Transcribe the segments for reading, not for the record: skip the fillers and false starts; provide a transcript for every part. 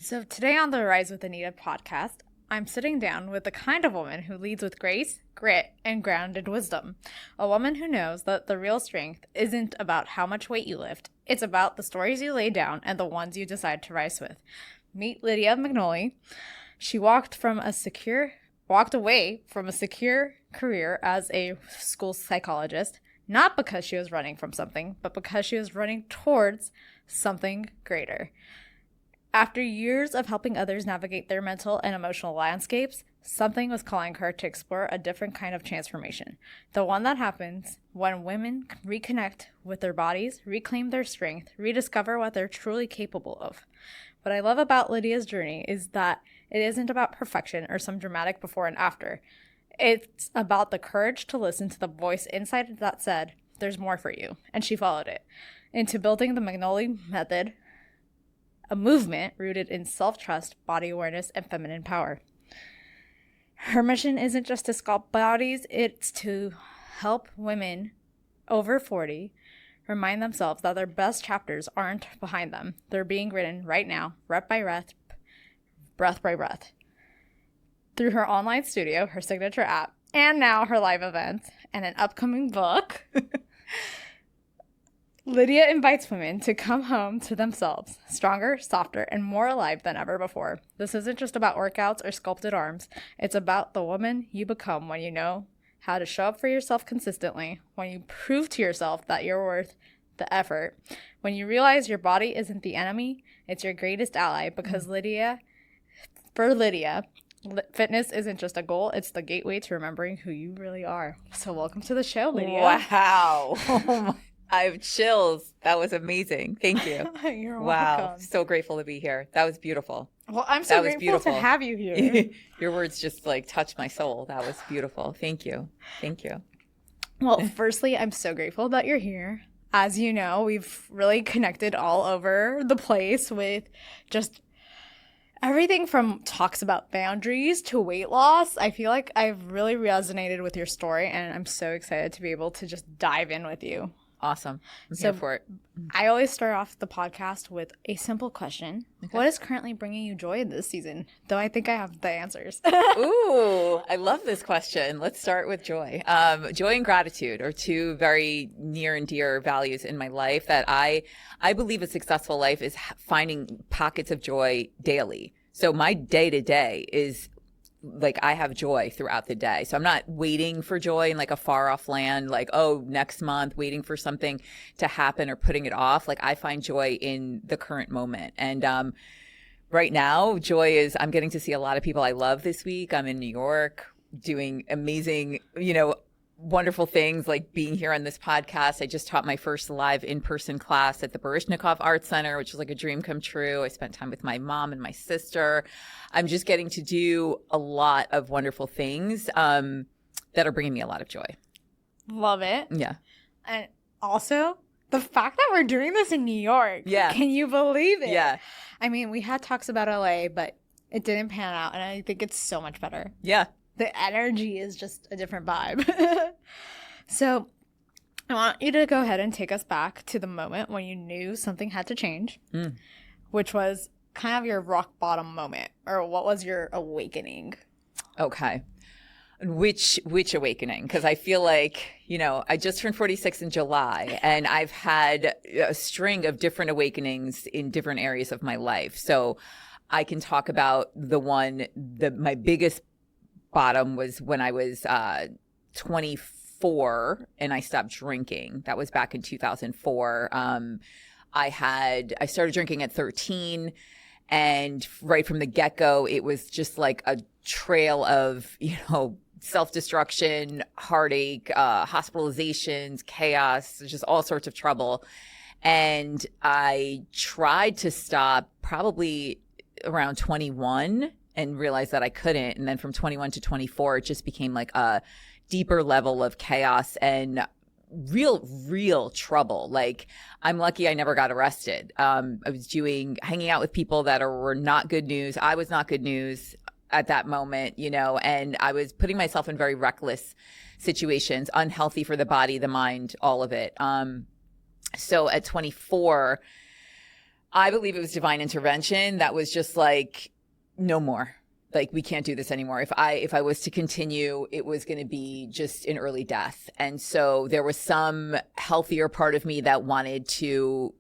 So today on the Rise with Anita podcast, I'm sitting down with the kind of woman who leads with grace, grit, and grounded wisdom. A woman who knows that the real strength isn't about how much weight you lift. It's about the stories you lay down and the ones you decide to rise with. Meet Lydia Magnoli. She walked away from a secure career as a school psychologist, not because she was running from something, but because she was running towards something greater. After years of helping others navigate their mental and emotional landscapes, something was calling her to explore a different kind of transformation. The one that happens when women reconnect with their bodies, reclaim their strength, rediscover what they're truly capable of. What I love about Lydia's journey is that it isn't about perfection or some dramatic before and after. It's about the courage to listen to the voice inside that said, "There's more for you," and she followed it into building the Magnoli Method, a movement rooted in self-trust, body awareness, and feminine power. Her mission isn't just to sculpt bodies, it's to help women over 40 remind themselves that their best chapters aren't behind them. They're being written right now, rep by rep, breath by breath. Through her online studio, her signature app, and now her live events, and an upcoming book, Lydia invites women to come home to themselves, stronger, softer, and more alive than ever before. This isn't just about workouts or sculpted arms. It's about the woman you become when you know how to show up for yourself consistently, when you prove to yourself that you're worth the effort, when you realize your body isn't the enemy, it's your greatest ally, because for Lydia, fitness isn't just a goal, it's the gateway to remembering who you really are. So welcome to the show, Lydia. Wow. Oh my, I have chills. That was amazing. Thank you. You're wow. welcome. So grateful to be here. That was beautiful. Well, I'm so grateful to have you here. Your words just touched my soul. That was beautiful. Thank you. Thank you. Well, firstly, I'm so grateful that you're here. As you know, we've really connected all over the place with just everything from talks about boundaries to weight loss. I feel like I've really resonated with your story, and I'm so excited to be able to just dive in with you. Awesome. I'm here for it. I always start off the podcast with a simple question. Okay. What is currently bringing you joy this season? Though I think I have the answers. Ooh, I love this question. Let's start with joy. Joy and gratitude are two very near and dear values in my life that I believe a successful life is finding pockets of joy daily. So my day-to-day is I have joy throughout the day. So I'm not waiting for joy in a far off land, next month, waiting for something to happen or putting it off. I find joy in the current moment. And right now, joy is I'm getting to see a lot of people I love this week. I'm in New York doing amazing, wonderful things like being here on this podcast. I just taught my first live in-person class at the Baryshnikov Art Center, which was a dream come true. I spent time with my mom and my sister. I'm just getting to do a lot of wonderful things that are bringing me a lot of joy. Love it. Yeah. And also, the fact that we're doing this in New York. Yeah. Can you believe it? Yeah. I mean, we had talks about LA, but it didn't pan out, and I think it's so much better. Yeah. The energy is just a different vibe. So I want you to go ahead and take us back to the moment when you knew something had to change, which was kind of your rock bottom moment, or what was your awakening? Okay. Which awakening? Because I feel I just turned 46 in July, and I've had a string of different awakenings in different areas of my life. So I can talk about my biggest bottom was when I was 24 and I stopped drinking. That was back in 2004. I started drinking at 13, and right from the get-go, it was just a trail of, self-destruction, heartache, hospitalizations, chaos, just all sorts of trouble. And I tried to stop probably around 21 and realized that I couldn't. And then from 21 to 24, it just became a deeper level of chaos and real trouble. I'm lucky I never got arrested. I was hanging out with people that were not good news. I was not good news at that moment, and I was putting myself in very reckless situations, unhealthy for the body, the mind, all of it. So at 24, I believe it was divine intervention that was just like, no more. Like, we can't do this anymore. If I was to continue, it was going to be just an early death. And so there was some healthier part of me that wanted to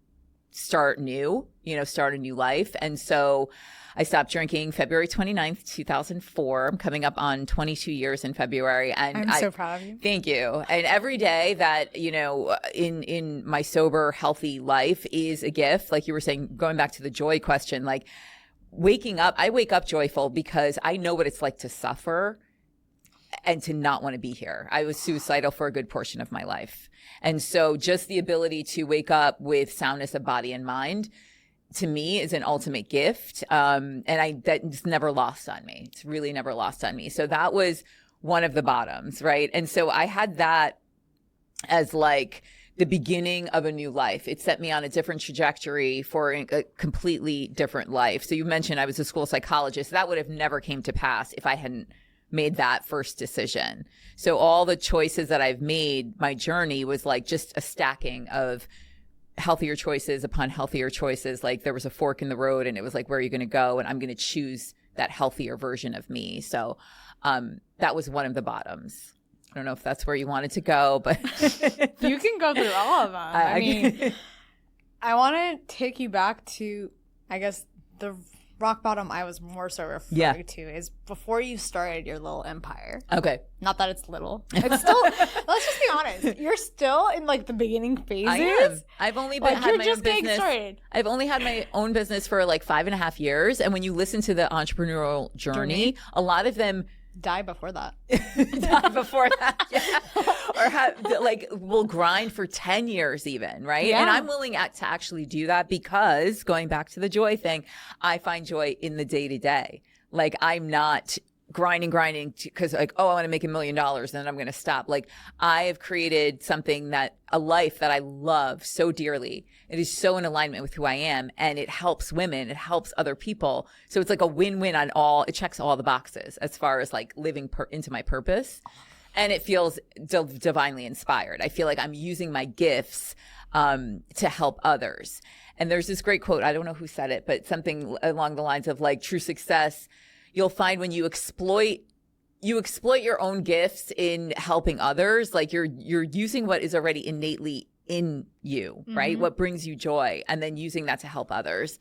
start new, start a new life. And so I stopped drinking February 29th, 2004. I'm coming up on 22 years in February. And I'm so proud of you. Thank you. And every day that, in my sober, healthy life is a gift. Like you were saying, going back to the joy question, like waking up, I wake up joyful because I know what it's like to suffer and to not want to be here. I was suicidal for a good portion of my life. And so just the ability to wake up with soundness of body and mind, to me, is an ultimate gift. And that's never lost on me. It's really never lost on me. So that was one of the bottoms, right? And so I had that as like the beginning of a new life. It set me on a different trajectory for a completely different life. So you mentioned I was a school psychologist. That would have never came to pass if I hadn't made that first decision. So all the choices that I've made, my journey was like just a stacking of healthier choices upon healthier choices. Like there was a fork in the road and it was like, where are you going to go? And I'm going to choose that healthier version of me. So that was one of the bottoms. I don't know if that's where you wanted to go, but you can go through all of them. I mean, I want to take you back to, I guess, the rock bottom I was more so referring to is before you started your little empire. Okay. Not that it's little. It's still, let's just be honest. You're still in like the beginning phases. I am. I've only been had my own business. Started. I've only had my own business for like 5.5 years. And when you listen to the entrepreneurial journey, a lot of them die before that. Die before that, yeah. Or will grind for 10 years even, right? Yeah. And I'm willing to actually do that because, going back to the joy thing, I find joy in the day-to-day. Like, I'm not grinding because like, oh, I want to make $1 million and then I'm going to stop. Like, I have created a life that I love so dearly. It is so in alignment with who I am, and it helps women. It helps other people. So it's like a win-win it checks all the boxes as far as like living into my purpose. And it feels divinely inspired. I feel like I'm using my gifts to help others. And there's this great quote. I don't know who said it, but something along the lines of like, true success you'll find when you exploit your own gifts in helping others, like you're using what is already innately in you, right? What brings you joy, and then using that to help others.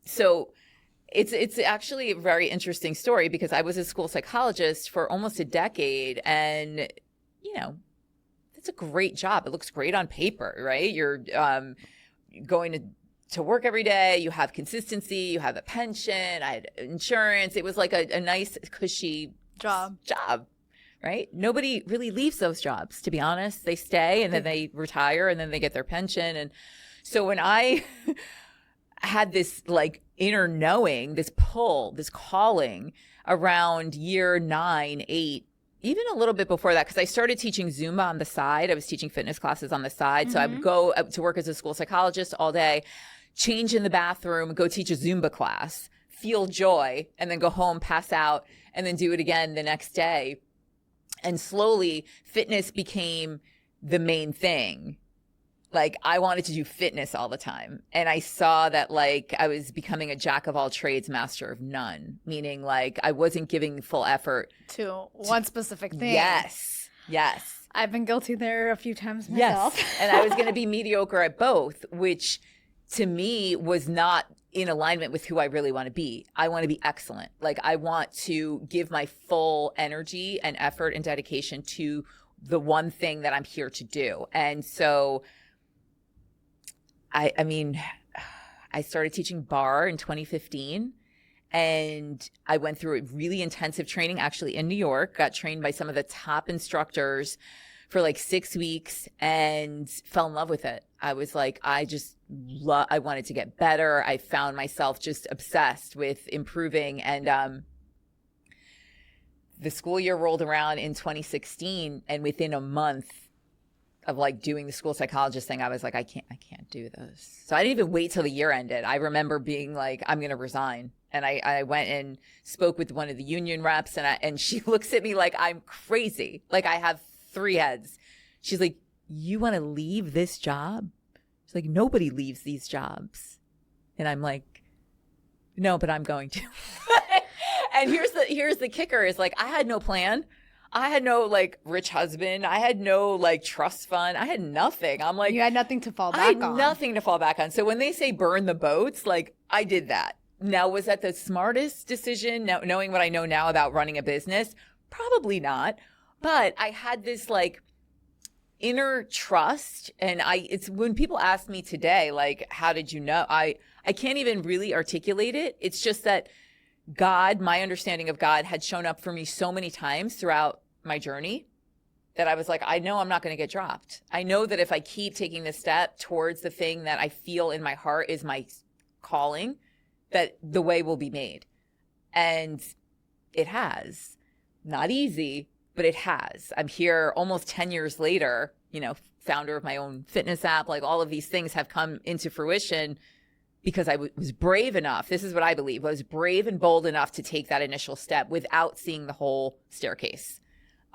So it's actually a very interesting story because I was a school psychologist for almost a decade, and it's a great job. It looks great on paper, right? You're going to work every day, you have consistency, you have a pension, I had insurance. It was like a nice, cushy job, right? Nobody really leaves those jobs, to be honest. They stay and then they retire and then they get their pension. And so when I had this like inner knowing, this pull, this calling around year 9, 8, even a little bit before that, because I started teaching Zumba on the side. I was teaching fitness classes on the side. So I would go to work as a school psychologist all day, change in the bathroom, go teach a Zumba class, feel joy, and then go home, pass out, and then do it again the next day. And slowly, fitness became the main thing. Like, I wanted to do fitness all the time. And I saw that, like, I was becoming a jack of all trades, master of none. Meaning, like, I wasn't giving full effort to one specific thing. Yes. I've been guilty there a few times myself. Yes. And I was going to be mediocre at both, which to me was not in alignment with who I really want to be. I want to be excellent. Like, I want to give my full energy and effort and dedication to the one thing that I'm here to do. And so I started teaching bar in 2015, and I went through a really intensive training actually in New York, got trained by some of the top instructors for like 6 weeks and fell in love with it. I was like, I wanted to get better. I found myself just obsessed with improving. And the school year rolled around in 2016, and within a month of like doing the school psychologist thing, I was like, I can't do this. So I didn't even wait till the year ended. I remember being like, I'm going to resign. And I went and spoke with one of the union reps, and she looks at me like I'm crazy. Like, I have 3 heads. She's like, you want to leave this job? She's like, nobody leaves these jobs. And I'm like, no, but I'm going to. And here's the kicker is like, I had no plan. I had no like rich husband. I had no like trust fund. I had nothing. I'm like, You had nothing to fall I back had on. nothing to fall back on. So when they say burn the boats, like I did that. Now, was that the smartest decision? Now, knowing what I know now about running a business, probably not. But I had this like inner trust. And it's when people ask me today, like, how did you know? I can't even really articulate it. It's just that God, my understanding of God had shown up for me so many times throughout my journey that I was like, I know I'm not going to get dropped. I know that if I keep taking this step towards the thing that I feel in my heart is my calling, that the way will be made. And it has. Not easy, but it has. I'm here almost 10 years later, founder of my own fitness app, like all of these things have come into fruition because I was brave enough. This is what I believe. I was brave and bold enough to take that initial step without seeing the whole staircase.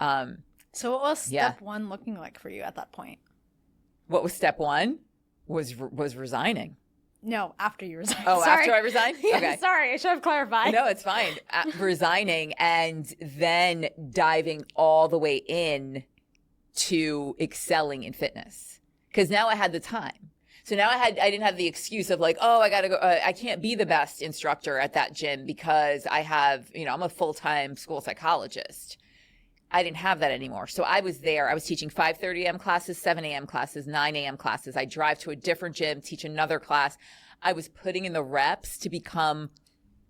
So what was step one looking like for you at that point? What was step one? Was resigning. No, after you resigned. Oh, sorry. After I resigned? Okay. Sorry, I should have clarified. No, it's fine. Resigning and then diving all the way in to excelling in fitness. Because now I had the time. So now I didn't have the excuse of like, oh, I got to go. I can't be the best instructor at that gym because I have, I'm a full-time school psychologist. I didn't have that anymore. So I was there. I was teaching 5:30 a.m. classes, 7 a.m. classes, 9 a.m. classes. I drive to a different gym, teach another class. I was putting in the reps to become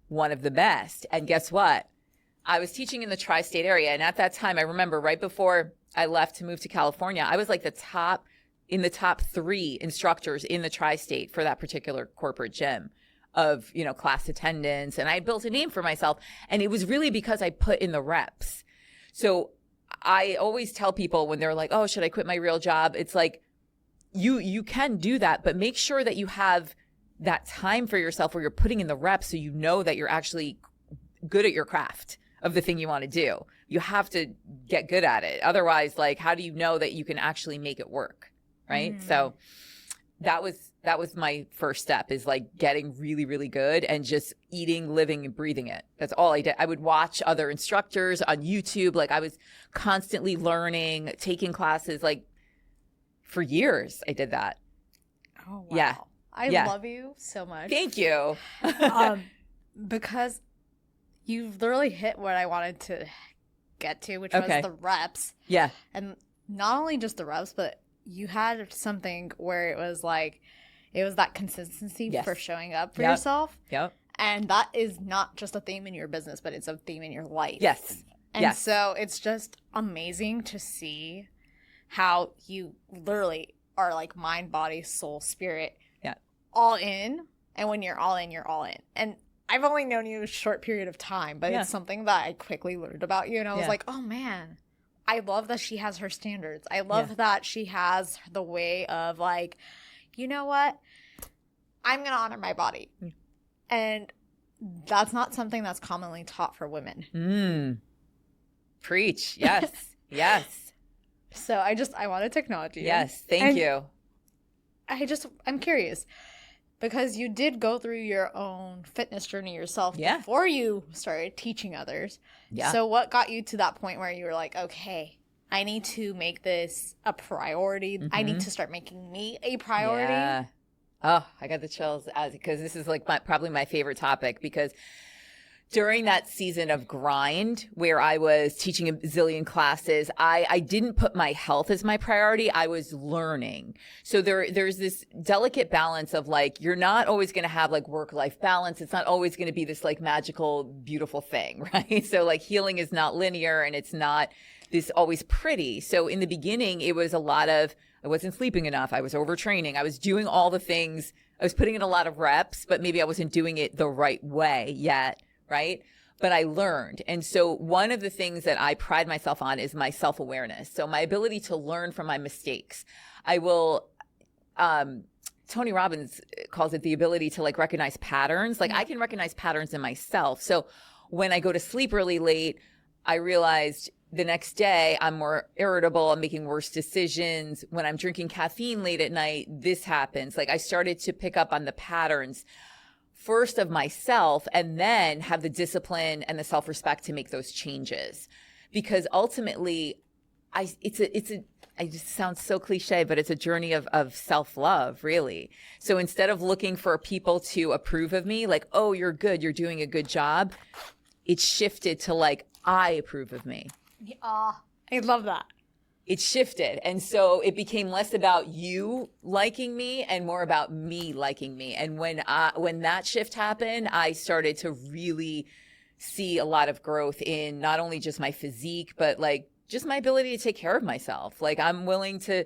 one of the best. And guess what? I was teaching in the tri-state area. And at that time, I remember right before I left to move to California, I was like in the top 3 instructors in the tri-state for that particular corporate gym of, class attendance. And I built a name for myself. And it was really because I put in the reps. So I always tell people when they're like, oh, should I quit my real job? It's like, you can do that, but make sure that you have that time for yourself where you're putting in the reps so you know that you're actually good at your craft of the thing you want to do. You have to get good at it. Otherwise, like, how do you know that you can actually make it work? Right. Mm. So that was my first step, is like getting really, really good and just eating, living, and breathing it. That's all I did. I would watch other instructors on YouTube. Like I was constantly learning, taking classes, like for years I did that. Oh, wow. Yeah. I love you so much. Thank you. Because you literally hit what I wanted to get to, which was the reps. Yeah. And not only just the reps, but you had something where it was that consistency for showing up for yourself. Yep. And that is not just a theme in your business, but it's a theme in your life. Yes. And so it's just amazing to see how you literally are like mind, body, soul, spirit, all in. And when you're all in, you're all in. And I've only known you a short period of time, but it's something that I quickly learned about you. And I was like, oh man, I love that she has her standards. I love that she has the way of like, you know what? I'm going to honor my body. And that's not something that's commonly taught for women. Preach. Yes. Yes. So I wanted to acknowledge you. Yes. Thank you. I'm curious because you did go through your own fitness journey yourself before you started teaching others. Yeah. So what got you to that point where you were like, okay, I need to make this a priority. Mm-hmm. I need to start making me a priority. Yeah. Oh, I got the chills because this is like probably my favorite topic, because during that season of grind where I was teaching a zillion classes, I didn't put my health as my priority. I was learning. So there's this delicate balance of like, you're not always going to have like work-life balance. It's not always going to be this like magical, beautiful thing, right? So like healing is not linear and it's not this always pretty. So in the beginning, it was a lot of, I wasn't sleeping enough. I was overtraining. I was doing all the things. I was putting in a lot of reps, but maybe I wasn't doing it the right way yet. Right? But I learned. And so one of the things that I pride myself on is my self-awareness. So my ability to learn from my mistakes. I will, Tony Robbins calls it the ability to like recognize patterns. Like I can recognize patterns in myself. So when I go to sleep really late, I realized the next day I'm more irritable. I'm making worse decisions. When I'm drinking caffeine late at night, this happens. Like I started to pick up on the patterns. first of myself and then have the discipline and the self-respect to make those changes. Because ultimately, it just sounds so cliche, but it's a journey of self-love, really. So instead of looking for people to approve of me, like, oh, you're good, you're doing a good job, it shifted to like, I approve of me. I love that. It shifted. And so it became less about you liking me and more about me liking me. And when that shift happened, I started to really see a lot of growth in not only just my physique, but like just my ability to take care of myself. Like I'm willing to,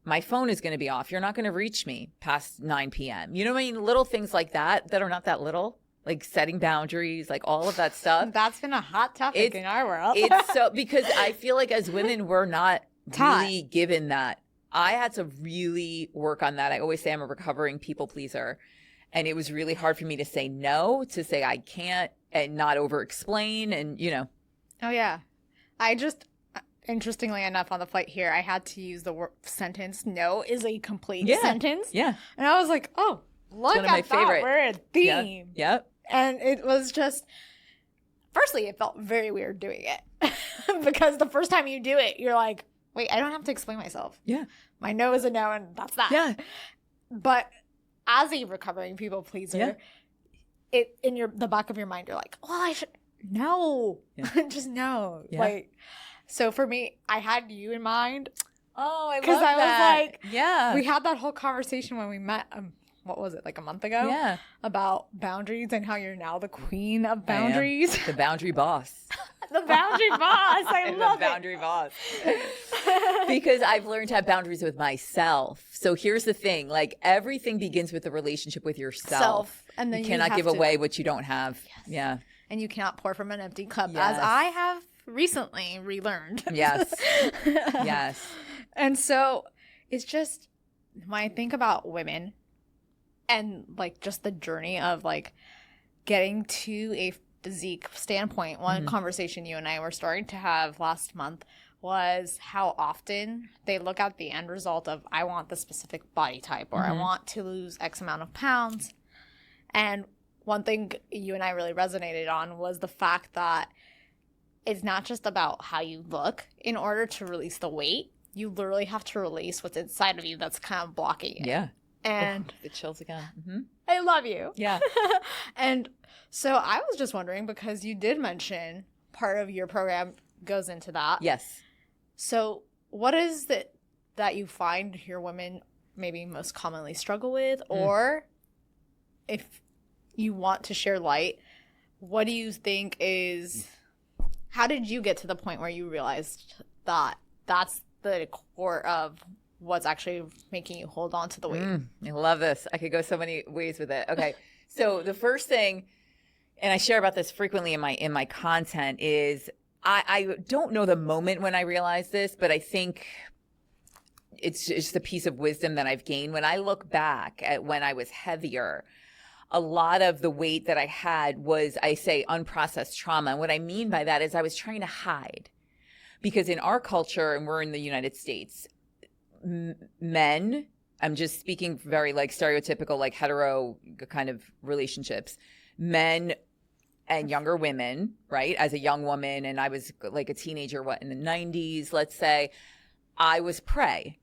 my phone is going to be off. You're not going to reach me past 9 p.m. You know what I mean? Little things like that are not that little. Like setting boundaries, like all of that stuff. That's been a hot topic in our world. It's so, because I feel like as women, we're not really given that. I had to really work on that. I always say I'm a recovering people pleaser. And it was really hard for me to say no, to say I can't and not over explain and, you know. Oh, yeah. I just, interestingly enough, on the flight here, I had to use the sentence, no is a complete sentence. Yeah. And I was like, oh, look at that. Favorite. We're a theme. Yep. And it was just, firstly, it felt very weird doing it. Because the first time you do it, you're like, wait, I don't have to explain myself. Yeah. My no is a no, and that's that. Yeah. But as a recovering people pleaser, it in the back of your mind, you're like, well, I should, no. Yeah. Just no. Yeah. Like, so for me, I had you in mind. Oh, I love that. Because I was like, yeah. We had that whole conversation when we met, what was it, like a month ago? Yeah. About boundaries and how you're now the queen of boundaries. The boundary boss. The boundary boss. I love the boundary boss. Because I've learned to have boundaries with myself. So here's the thing, like everything begins with the relationship with yourself. And then you cannot give away what you don't have. Yes. Yeah. And you cannot pour from an empty cup, as I have recently relearned. Yes. Yes. And so it's just, when I think about women and like just the journey of like getting to a physique standpoint, one conversation you and I were starting to have last month was how often they look at the end result of, I want the specific body type, or I want to lose X amount of pounds. And one thing you and I really resonated on was the fact that it's not just about how you look. In order to release the weight, you literally have to release what's inside of you that's kind of blocking it. Yeah. And the chills again. I love you. Yeah. And so I was just wondering, because you did mention part of your program goes into that. Yes. So what is it that you find your women maybe most commonly struggle with? Or if you want to share light, what do you think is, how did you get to the point where you realized that that's the core of what's actually making you hold on to the weight? I love this. I could go so many ways with it. Okay. So the first thing, and I share about this frequently in my content, is I don't know the moment when I realized this, but I think it's just a piece of wisdom that I've gained. When I look back at when I was heavier, a lot of the weight that I had was, I say, unprocessed trauma. And what I mean by that is I was trying to hide. Because in our culture, and we're in the United States, men, I'm just speaking very like stereotypical, like hetero kind of relationships, men and younger women, right? As a young woman, and I was like a teenager, in the 90s, let's say, I was prey.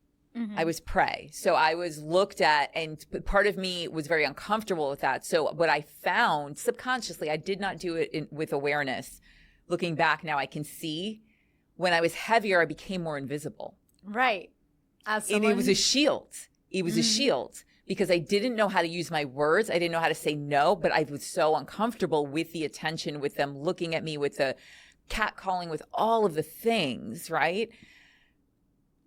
I was prey. So I was looked at, and part of me was very uncomfortable with that. So what I found subconsciously, I did not do it with awareness. Looking back now, I can see when I was heavier, I became more invisible. Right. And it was a shield. It was a shield because I didn't know how to use my words. I didn't know how to say no, but I was so uncomfortable with the attention, with them looking at me, with the catcalling, with all of the things, right?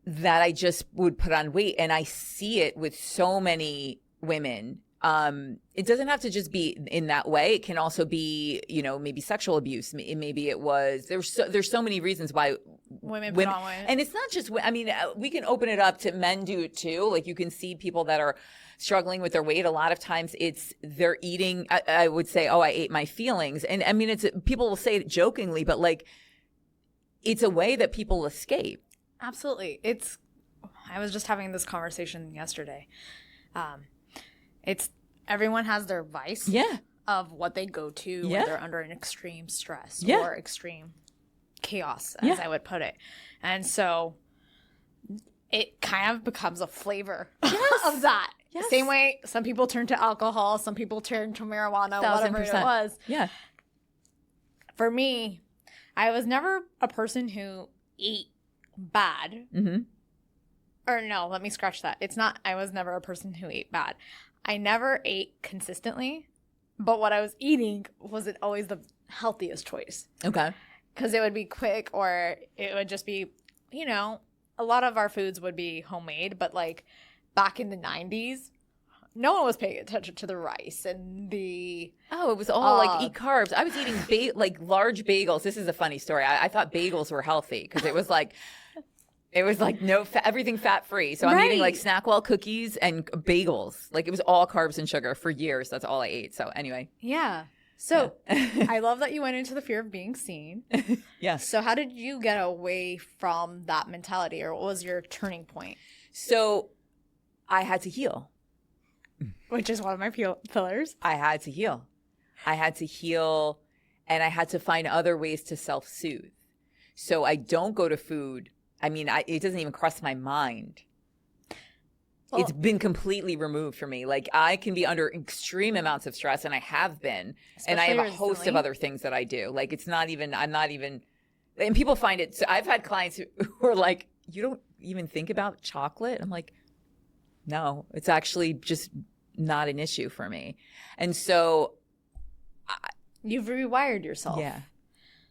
That I just would put on weight. And I see it with so many women. It doesn't have to just be in that way. It can also be, maybe sexual abuse. Maybe it was, there's so many reasons why women put on weight. And it's not just, we can open it up to men do it too. Like you can see people that are struggling with their weight. A lot of times they're eating, I would say, oh, I ate my feelings. And people will say it jokingly, but like, it's a way that people escape. Absolutely. I was just having this conversation yesterday. everyone has their vice Yeah. of what they go to Yeah. when they're under an extreme stress Yeah. or extreme chaos, as I would put it. And so it kind of becomes a flavor of that. Yes. Same way some people turn to alcohol, some people turn to marijuana, whatever it 1000%. was. Yeah. For me, I was never a person who ate bad. Mm-hmm. Or no, let me scratch that. It's not, I was never a person who ate bad. I never ate consistently, but what I was eating wasn't always the healthiest choice. Okay. Because it would be quick, or it would just be, you know, a lot of our foods would be homemade, but like back in the 90s, no one was paying attention to the rice and the... Oh, it was all like eat carbs. I was eating like large bagels. This is a funny story. I thought bagels were healthy because it was like no fat, everything fat free. So I'm eating like Snackwell cookies and bagels. Like it was all carbs and sugar for years. That's all I ate. So anyway. Yeah. So I love that you went into the fear of being seen. Yeah. So how did you get away from that mentality, or what was your turning point? So I had to heal. Which is one of my pillars. I had to heal. I had to heal, and I had to find other ways to self-soothe. So I don't go to food. I mean, it doesn't even cross my mind. Well, it's been completely removed for me. Like I can be under extreme amounts of stress, and I have been. And I have a host of other things that I do. Like I'm not even, and people find it. So I've had clients who are like, you don't even think about chocolate? I'm like, no, it's actually just not an issue for me. And so you've rewired yourself. Yeah.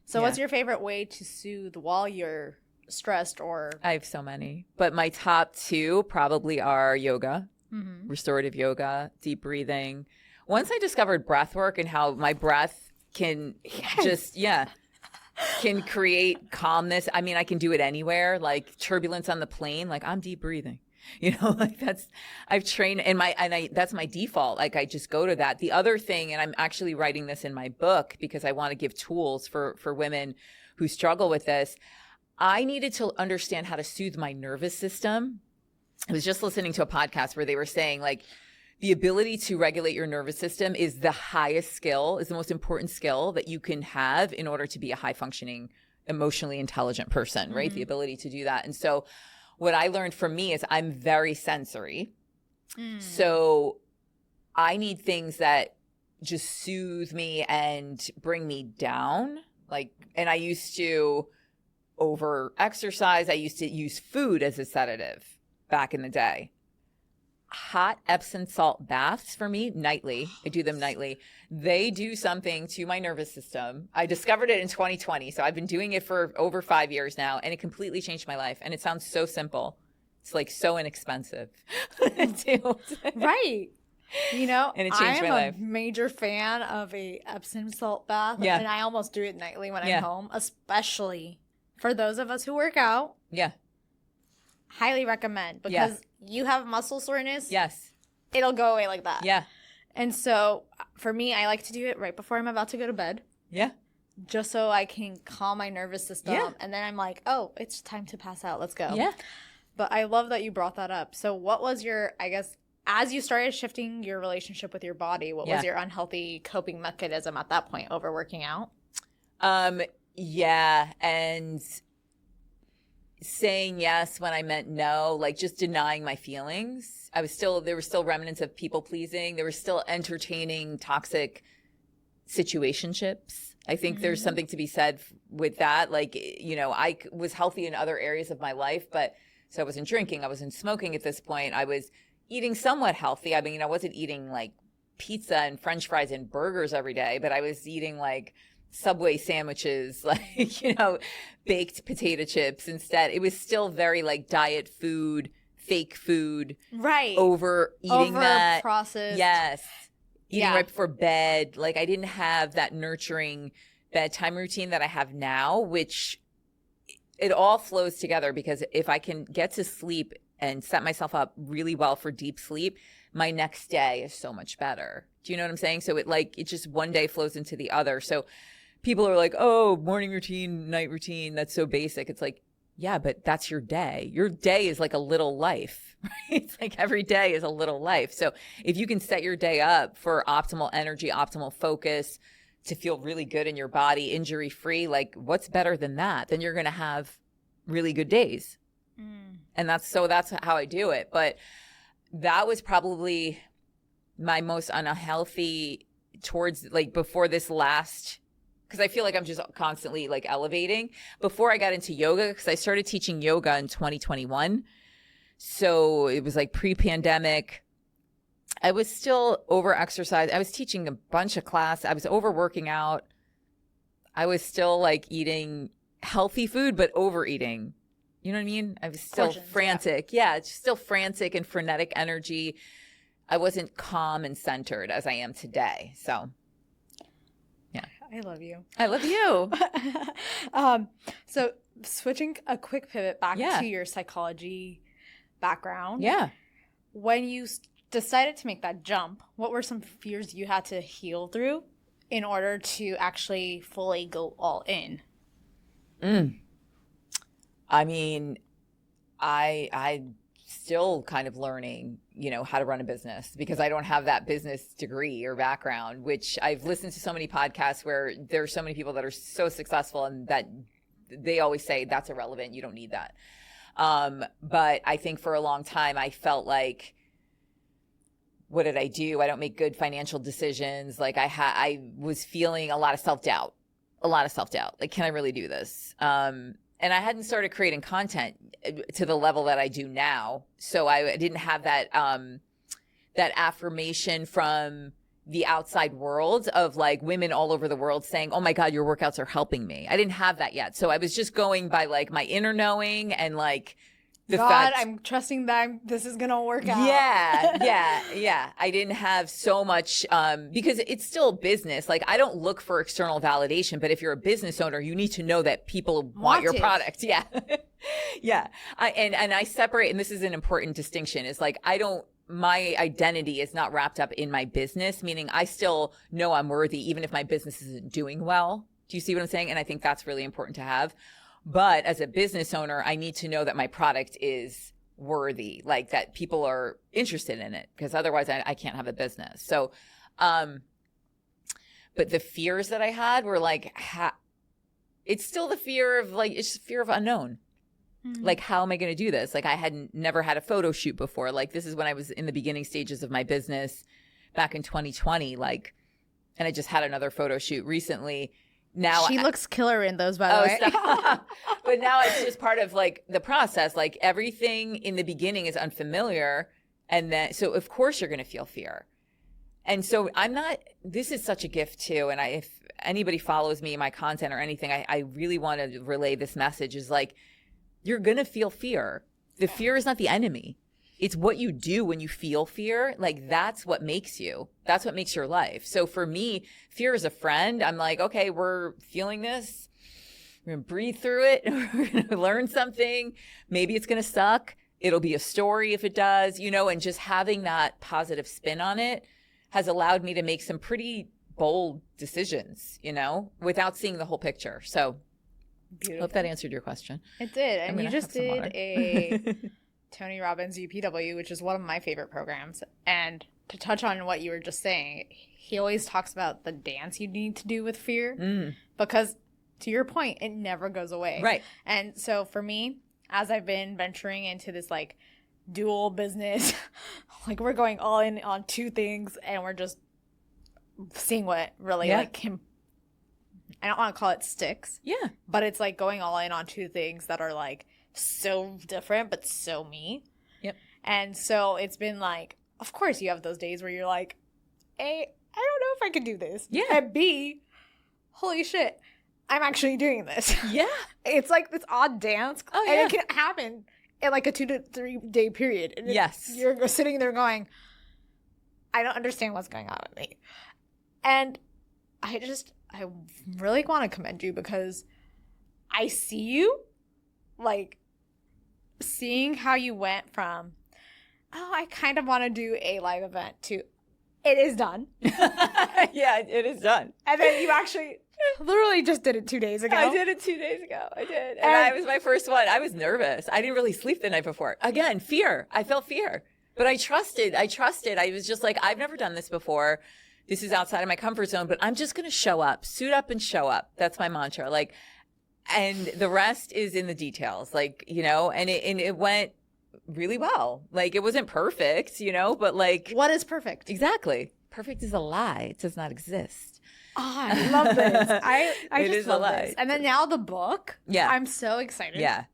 So what's your favorite way to soothe while you're stressed? Or I have so many, but my top two probably are yoga, restorative yoga, deep breathing. Once I discovered breath work and how my breath can can create calmness. I mean, I can do it anywhere, like turbulence on the plane, like I'm deep breathing. You know, like I've trained that's my default. Like I just go to that. The other thing, and I'm actually writing this in my book because I want to give tools for women who struggle with this. I needed to understand how to soothe my nervous system. I was just listening to a podcast where they were saying like the ability to regulate your nervous system is the highest skill, is the most important skill that you can have in order to be a high functioning, emotionally intelligent person, right? The ability to do that. And so what I learned from me is I'm very sensory. So I need things that just soothe me and bring me down. Like, and I used to over exercise. I used to use food as a sedative back in the day. Hot Epsom salt baths for me nightly. I do them nightly. They do something to my nervous system. I discovered it in 2020. So I've been doing it for over 5 years now, and it completely changed my life. And it sounds so simple. It's like so inexpensive. Right. You know, and it changed my life. I'm a major fan of a Epsom salt bath. Yeah. And I almost do it nightly when I'm home, especially for those of us who work out. Yeah. Highly recommend, because you have muscle soreness. Yes. It'll go away like that. Yeah. And so for me, I like to do it right before I'm about to go to bed. Yeah. Just so I can calm my nervous system. Yeah. And then I'm like, oh, it's time to pass out. Let's go. Yeah. But I love that you brought that up. So what was your, I guess, as you started shifting your relationship with your body, what was your unhealthy coping mechanism at that point, over working out? Yeah. And saying yes when I meant no, like just denying my feelings. There were still remnants of people pleasing. There were still entertaining toxic situationships. I think there's something to be said with that. Like, you know, I was healthy in other areas of my life, but so I wasn't drinking. I wasn't smoking at this point. I was eating somewhat healthy. I mean, I wasn't eating like pizza and French fries and burgers every day, but I was eating like Subway sandwiches, like, you know, baked potato chips instead. It was still very like diet food, fake food. Right. Overeating that. Processed. Yes. Eating right before bed. Like I didn't have that nurturing bedtime routine that I have now, which it all flows together, because if I can get to sleep and set myself up really well for deep sleep, my next day is so much better. Do you know what I'm saying? So it just one day flows into the other. So people are like, oh, morning routine, night routine, that's so basic. It's like, yeah, but that's your day. Your day is like a little life, right? It's like every day is a little life. So if you can set your day up for optimal energy, optimal focus, to feel really good in your body, injury free, like what's better than that? Then you're going to have really good days. And that's how I do it. But that was probably my most unhealthy towards like before this last, because I feel like I'm just constantly like elevating. Before I got into yoga, because I started teaching yoga in 2021. So it was like pre-pandemic. I was still over-exercised. I was teaching a bunch of class. I was overworking out. I was still like eating healthy food, but overeating. You know what I mean? I was still frantic. Yeah, it's still frantic and frenetic energy. I wasn't calm and centered as I am today. So, yeah. I love you. I love you. So switching a quick pivot back to your psychology background. Yeah. When you decided to make that jump, what were some fears you had to heal through in order to actually fully go all in? I mean, I still kind of learning, how to run a business because I don't have that business degree or background, which I've listened to so many podcasts where there's so many people that are so successful and that they always say that's irrelevant. You don't need that. But I think for a long time, I felt like, what did I do? I don't make good financial decisions. Like I was feeling a lot of self-doubt. Like, can I really do this? And I hadn't started creating content to the level that I do now. So I didn't have that affirmation from the outside world of like women all over the world saying, oh my God, your workouts are helping me. I didn't have that yet. So I was just going by like my inner knowing and like the fact, I'm trusting that this is going to work out. Yeah. I didn't have so much, because it's still business. Like I don't look for external validation, but if you're a business owner, you need to know that people want your product. Yeah. Yeah. And I separate, and this is an important distinction, is like, my identity is not wrapped up in my business, meaning I still know I'm worthy, even if my business isn't doing well. Do you see what I'm saying? And I think that's really important to have. But as a business owner, I need to know that my product is worthy, like that people are interested in it, because otherwise I can't have a business. So, but the fears that I had were like, it's still the fear of like, it's fear of unknown. Like, how am I going to do this? Like, I had never had a photo shoot before. Like, this is when I was in the beginning stages of my business back in 2020. Like, and I just had another photo shoot recently. Now she looks killer in those, by the way. But now it's just part of like the process. Like everything in the beginning is unfamiliar. And then, so of course you're going to feel fear. And so this is such a gift too. And if anybody follows me, my content or anything, I really want to relay this message is like, you're going to feel fear. The fear is not the enemy. It's what you do when you feel fear. Like that's what makes you. That's what makes your life. So for me, fear is a friend. I'm like, okay, we're feeling this. We're going to breathe through it. We're going to learn something. Maybe it's going to suck. It'll be a story if it does, and just having that positive spin on it has allowed me to make some pretty bold decisions, without seeing the whole picture. So I hope that answered your question. It did. And you just did a Tony Robbins UPW, which is one of my favorite programs. And to touch on what you were just saying, he always talks about the dance you need to do with fear because, to your point, it never goes away. Right. And so for me, as I've been venturing into this like dual business, like we're going all in on two things and we're just seeing what really like can, I don't want to call it sticks. Yeah. But it's like going all in on two things that are like so different but so me. Yep. And so it's been like, of course you have those days where you're like, A, I don't know if I can do this. Yeah. And B, holy shit, I'm actually doing this. Yeah. It's like this odd dance. Oh, and it can happen in like a 2 to 3 day period. And yes. You're sitting there going, I don't understand what's going on with me. And I really want to commend you because I see you like seeing how you went from, oh, I kind of want to do a live event to it is done. Yeah, it is done. And then you actually Literally just did it 2 days ago. I did it 2 days ago. I did. And it was my first one. I was nervous. I didn't really sleep the night before. Again, fear. I felt fear. But I trusted. I was just like, I've never done this before. This is outside of my comfort zone, but I'm just going to show up, suit up and show up. That's my mantra. Like, and the rest is in the details, like, you know, and it went really well. Like, it wasn't perfect, you know, but like. What is perfect? Exactly. Perfect is a lie. It does not exist. Oh, I love this. I It just is a love lie. this. And then now the book. Yeah. I'm so excited. Yeah.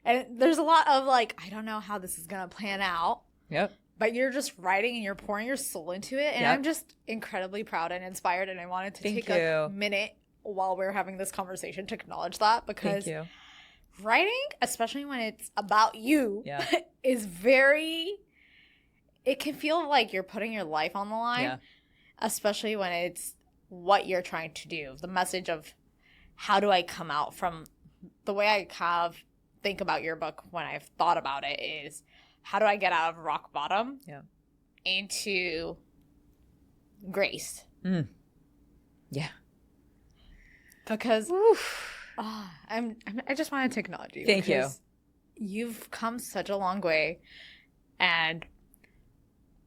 And there's a lot of like, I don't know how this is going to plan out. Yep. But you're just writing and you're pouring your soul into it. And Yep. I'm just incredibly proud and inspired. And I wanted to Thank take you. a minute while we're having this conversation to acknowledge that, because Thank you. writing, especially when it's about you, Yeah. is very, it can feel like you're putting your life on the line, Yeah. especially when it's what you're trying to do. The message of how do I come out from the way I think about your book when I've thought about it is, how do I get out of rock bottom into grace? Yeah. Because I just wanted to acknowledge you. Thank you. You've come such a long way, and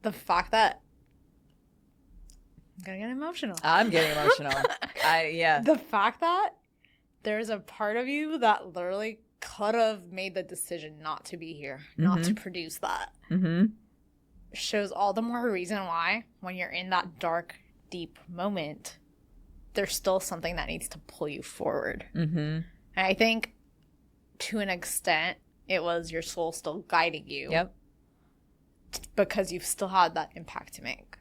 the fact that I'm gonna get emotional. I'm getting emotional. The fact that there's a part of you that literally could have made the decision not to be here, not to produce that, shows all the more reason why, when you're in that dark, deep moment, there's still something that needs to pull you forward. And I think, to an extent, it was your soul still guiding you. Yep. Because you've still had that impact to make.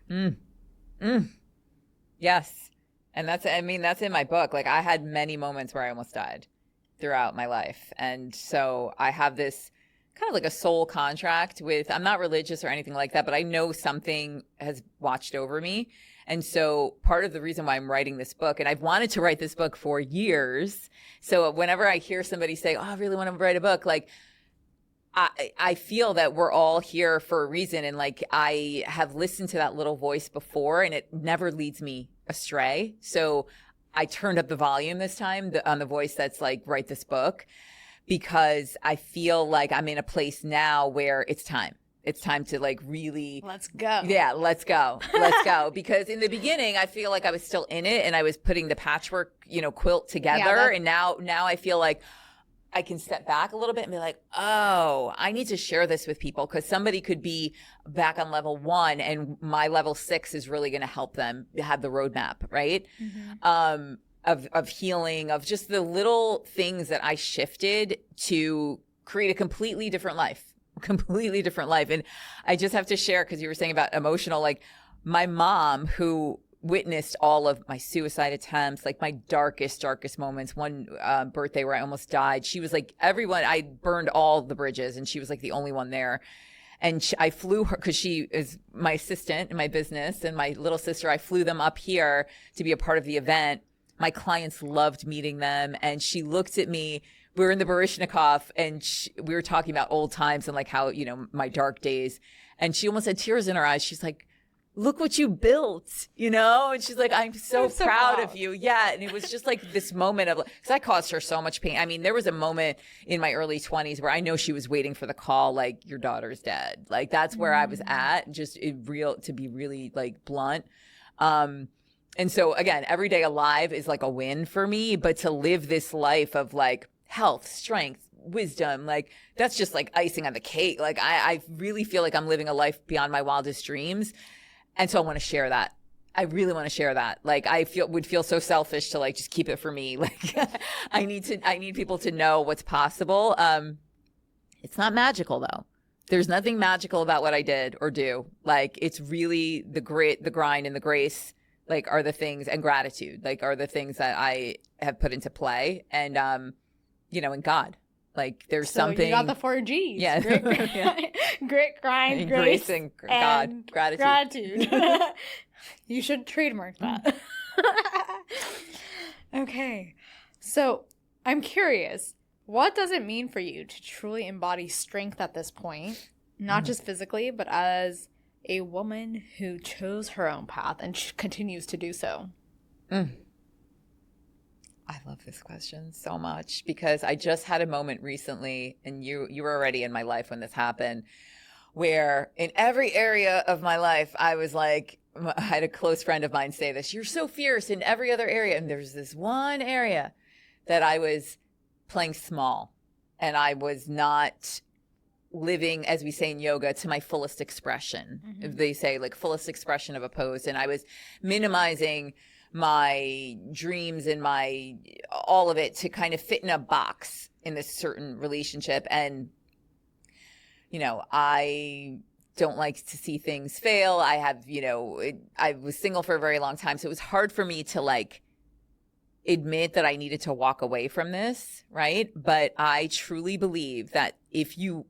Yes. And that's in my book. Like, I had many moments where I almost died throughout my life. And so I have this kind of like a soul contract with, I'm not religious or anything like that, but I know something has watched over me. And so part of the reason why I'm writing this book, and I've wanted to write this book for years. So whenever I hear somebody say, oh, I really want to write a book, like, I feel that we're all here for a reason. And like, I have listened to that little voice before, and it never leads me astray. So I turned up the volume this time on the voice that's like, write this book, because I feel like I'm in a place now where it's time. It's time to like really. Let's go. Yeah, let's go. Let's go. Because in the beginning, I feel like I was still in it and I was putting the patchwork, quilt together. And now I feel like I can step back a little bit and be like, oh, I need to share this with people, because somebody could be back on level 1 and my level 6 is really going to help them have the roadmap, right? Of healing, of just the little things that I shifted to create a completely different life. And I just have to share, because you were saying about emotional, like my mom, who witnessed all of my suicide attempts, like my darkest moments. One birthday where I almost died, she was like, everyone, I burned all the bridges and she was like the only one there. And I flew her, because she is my assistant in my business, and my little sister, I flew them up here to be a part of the event. My clients loved meeting them. And she looked at me, we were in the Baryshnikov, and we were talking about old times and like how, my dark days. And she almost had tears in her eyes. She's like, look what you built, And she's like, I'm so proud of you. Yeah. And it was just like this moment of, because I caused her so much pain. I mean, there was a moment in my early 20s where I know she was waiting for the call, like, your daughter's dead. Like, that's where I was at, just to be really like blunt. And so again, every day alive is like a win for me, but to live this life of like health, strength, wisdom, like that's just like icing on the cake. Like I really feel like I'm living a life beyond my wildest dreams. And so I want to share that. I really want to share that. Like would feel so selfish to like just keep it for me. Like I need people to know what's possible. It's not magical though. There's nothing magical about what I did or do. Like it's really the grit, the grind, and the grace, like are the things, and gratitude, like are the things that I have put into play. And and God. Like there's something. You got the 4 G's. Yeah. Grit, grind, and grace, and God, gratitude. You should trademark that. Okay. So I'm curious, what does it mean for you to truly embody strength at this point? Not just physically, but as a woman who chose her own path and continues to do so. I love this question so much because I just had a moment recently, and you were already in my life when this happened, where in every area of my life, I was like, I had a close friend of mine say this, you're so fierce in every other area. And there's this one area that I was playing small, and I was not living, as we say in yoga, to my fullest expression. They say like fullest expression of a pose. And I was minimizing my dreams and my all of it to kind of fit in a box in this certain relationship. And I don't like to see things fail. I have, I was single for a very long time, so it was hard for me to like admit that I needed to walk away from this, right? But I truly believe that if you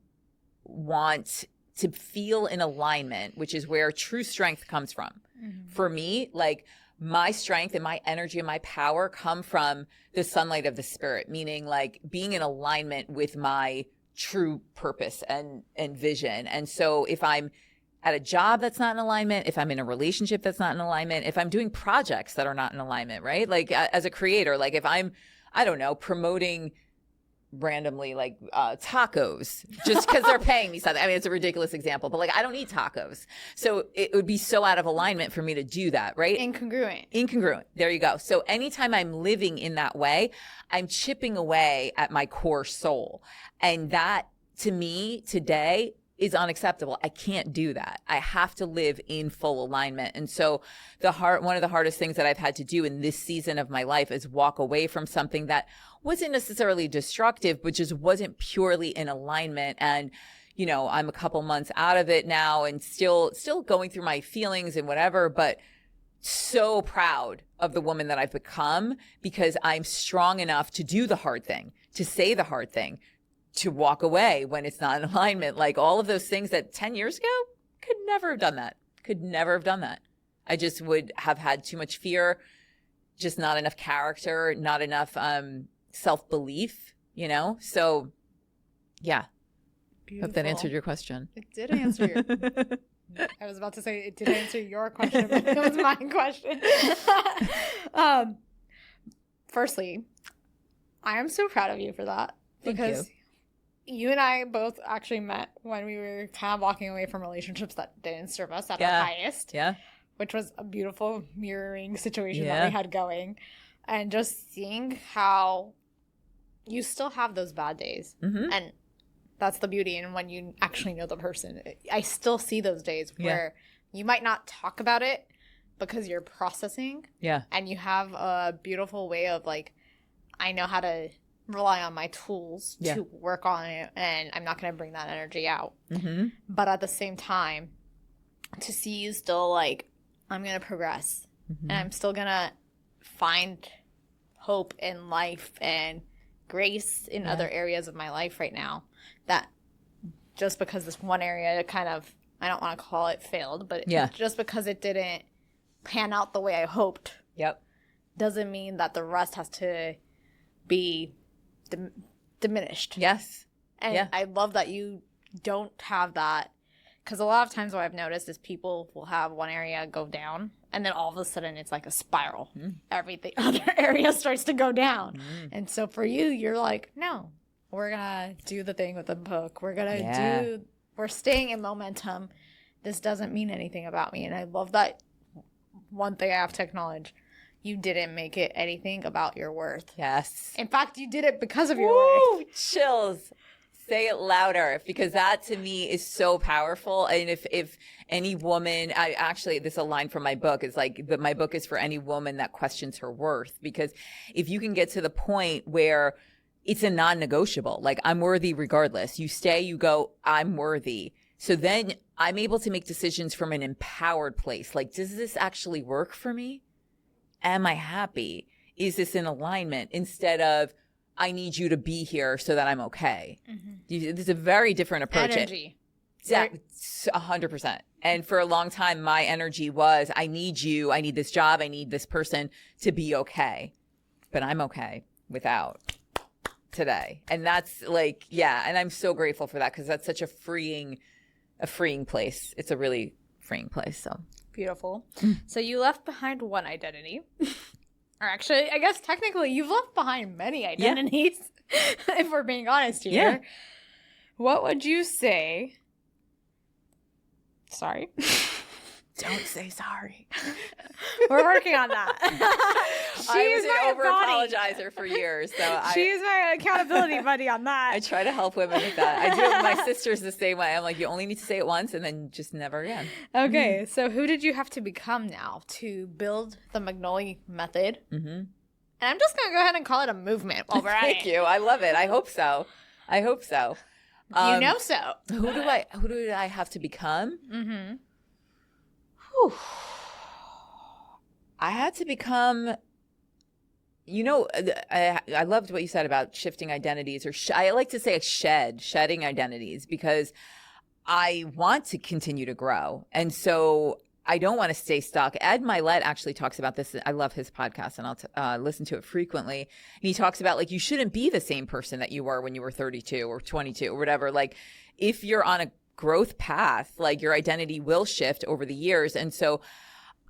want to feel in alignment, which is where true strength comes from, for me, like my strength and my energy and my power come from the sunlight of the spirit, meaning like being in alignment with my true purpose and vision. And so if I'm at a job that's not in alignment, if I'm in a relationship that's not in alignment, if I'm doing projects that are not in alignment, right? Like as a creator, like if I'm, I don't know, promoting randomly like tacos just because they're paying me something. I mean, it's a ridiculous example, but like I don't eat tacos. So it would be so out of alignment for me to do that, right? Incongruent. There you go. So anytime I'm living in that way, I'm chipping away at my core soul. And that to me today is unacceptable. I can't do that. I have to live in full alignment. And so one of the hardest things that I've had to do in this season of my life is walk away from something that wasn't necessarily destructive, but just wasn't purely in alignment. And, I'm a couple months out of it now and still going through my feelings and whatever, but so proud of the woman that I've become because I'm strong enough to do the hard thing, to say the hard thing, to walk away when it's not in alignment. Like all of those things that 10 years ago could never have done that. I just would have had too much fear, just not enough character, not enough self-belief, So yeah. Beautiful. Hope that answered your question. It did answer your I was about to say it did answer your question, but it was my question. Firstly, I am so proud of you for that. Because you and I both actually met when we were kind of walking away from relationships that didn't serve us at our highest. Yeah. Which was a beautiful mirroring situation that we had going. And just seeing how you still have those bad days. And that's the beauty in when you actually know the person. I still see those days where you might not talk about it because you're processing. Yeah. And you have a beautiful way of like, I know how to rely on my tools to work on it, and I'm not going to bring that energy out. But at the same time, to see you still like, I'm going to progress, and I'm still going to find hope in life and grace in other areas of my life right now, that just because this one area kind of, I don't want to call it failed, but just because it didn't pan out the way I hoped, doesn't mean that the rest has to be diminished. Yes. And I love that you don't have that, because a lot of times what I've noticed is people will have one area go down and then all of a sudden it's like a spiral. Everything other area starts to go down. And so for you, you're like, no, we're gonna do the thing with the book. We're staying in momentum. This doesn't mean anything about me. And I love that. One thing I have to acknowledge, you didn't make it anything about your worth. Yes. In fact, you did it because of your worth. Chills. Say it louder, because that to me is so powerful. And if any woman, this is a line from my book, is like, my book is for any woman that questions her worth. Because if you can get to the point where it's a non-negotiable, like I'm worthy regardless, you stay, you go, I'm worthy. So then I'm able to make decisions from an empowered place. Like, does this actually work for me? Am I happy? Is this in alignment? Instead of, I need you to be here so that I'm okay. This is a very different approach. Energy. 100%. And for a long time, my energy was, I need you, I need this job, I need this person to be okay. But I'm okay without today. And that's like, and I'm so grateful for that, because that's such a freeing place. It's a really freeing place. So beautiful. So you left behind one identity. Or actually, I guess technically you've left behind many identities, if we're being honest here. Yeah. What would you say? Sorry. Don't say sorry. We're working on that. I was an over-apologizer for years. So She's my accountability buddy on that. I try to help women with that. I do it with my sisters the same way. I'm like, you only need to say it once and then just never again. Okay, so who did you have to become now to build the Magnoli Method? Mm-hmm. And I'm just going to go ahead and call it a movement while we're at it. Thank you. I love it. I hope so. You know so. Who do I have to become? Mm-hmm. I had to become, I loved what you said about shifting identities, or I like to say shedding identities, because I want to continue to grow. And so I don't want to stay stuck. Ed Milet actually talks about this. I love his podcast, and I'll listen to it frequently. And he talks about, like, you shouldn't be the same person that you were when you were 32 or 22 or whatever. Like, if you're on a growth path, like, your identity will shift over the years. And so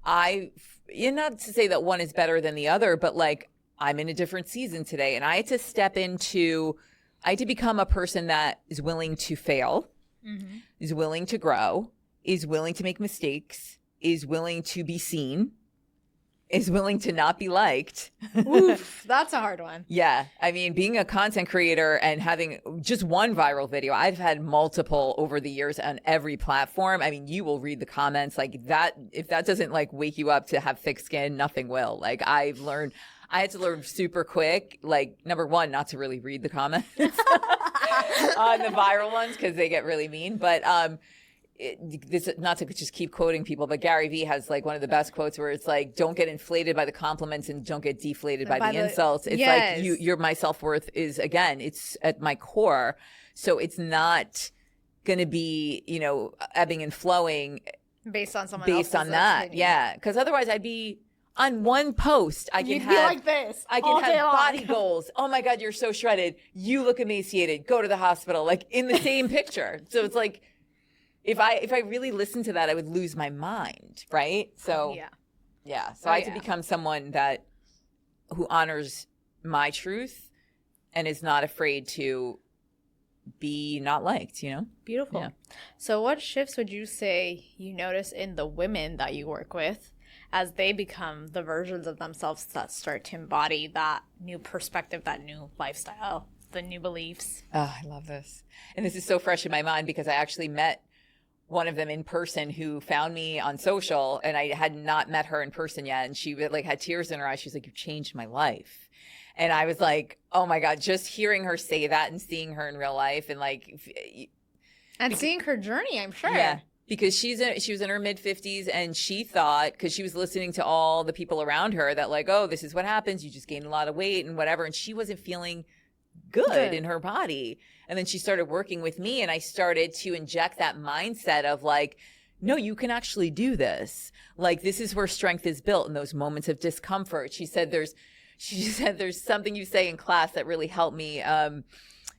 not to say that one is better than the other, but, like, I'm in a different season today, and I had to become a person that is willing to fail, is willing to grow, is willing to make mistakes, is willing to be seen, is willing to not be liked. Oof, that's a hard one. Yeah. I mean, being a content creator and having just one viral video, I've had multiple over the years on every platform. I mean, you will read the comments like that. If that doesn't, like, wake you up to have thick skin, nothing will. Like, I had to learn super quick, like, number one, not to really read the comments on the viral ones, because they get really mean. But this, not to just keep quoting people, but Gary Vee has, like, one of the best quotes where it's like, don't get inflated by the compliments and don't get deflated by the insults. It's like my self-worth is, again, it's at my core. So it's not going to be, ebbing and flowing based on someone based on that. Opinion. Yeah. Because otherwise I'd be on one post. You'd be like this. I can have body goals. Oh my God, you're so shredded. You look emaciated. Go to the hospital. Like, in the same picture. So it's like, if I really listened to that, I would lose my mind, right? So yeah. So I had to become someone who honors my truth and is not afraid to be not liked, Beautiful. Yeah. So what shifts would you say you notice in the women that you work with as they become the versions of themselves that start to embody that new perspective, that new lifestyle, the new beliefs? Oh, I love this. And this is so fresh in my mind because I actually met one of them in person who found me on social, and I had not met her in person yet. And she, like, had tears in her eyes. She's like, "You changed my life." And I was like, oh my God, just hearing her say that and seeing her in real life, and, like, and seeing her journey, I'm sure. Yeah. Because she was in her mid-50s, and she thought, because she was listening to all the people around her that, like, oh, this is what happens. You just gain a lot of weight and whatever. And she wasn't feeling good in her body. And then she started working with me, and I started to inject that mindset of, like, no, you can actually do this. Like, this is where strength is built, in those moments of discomfort. She said there's something you say in class that really helped me.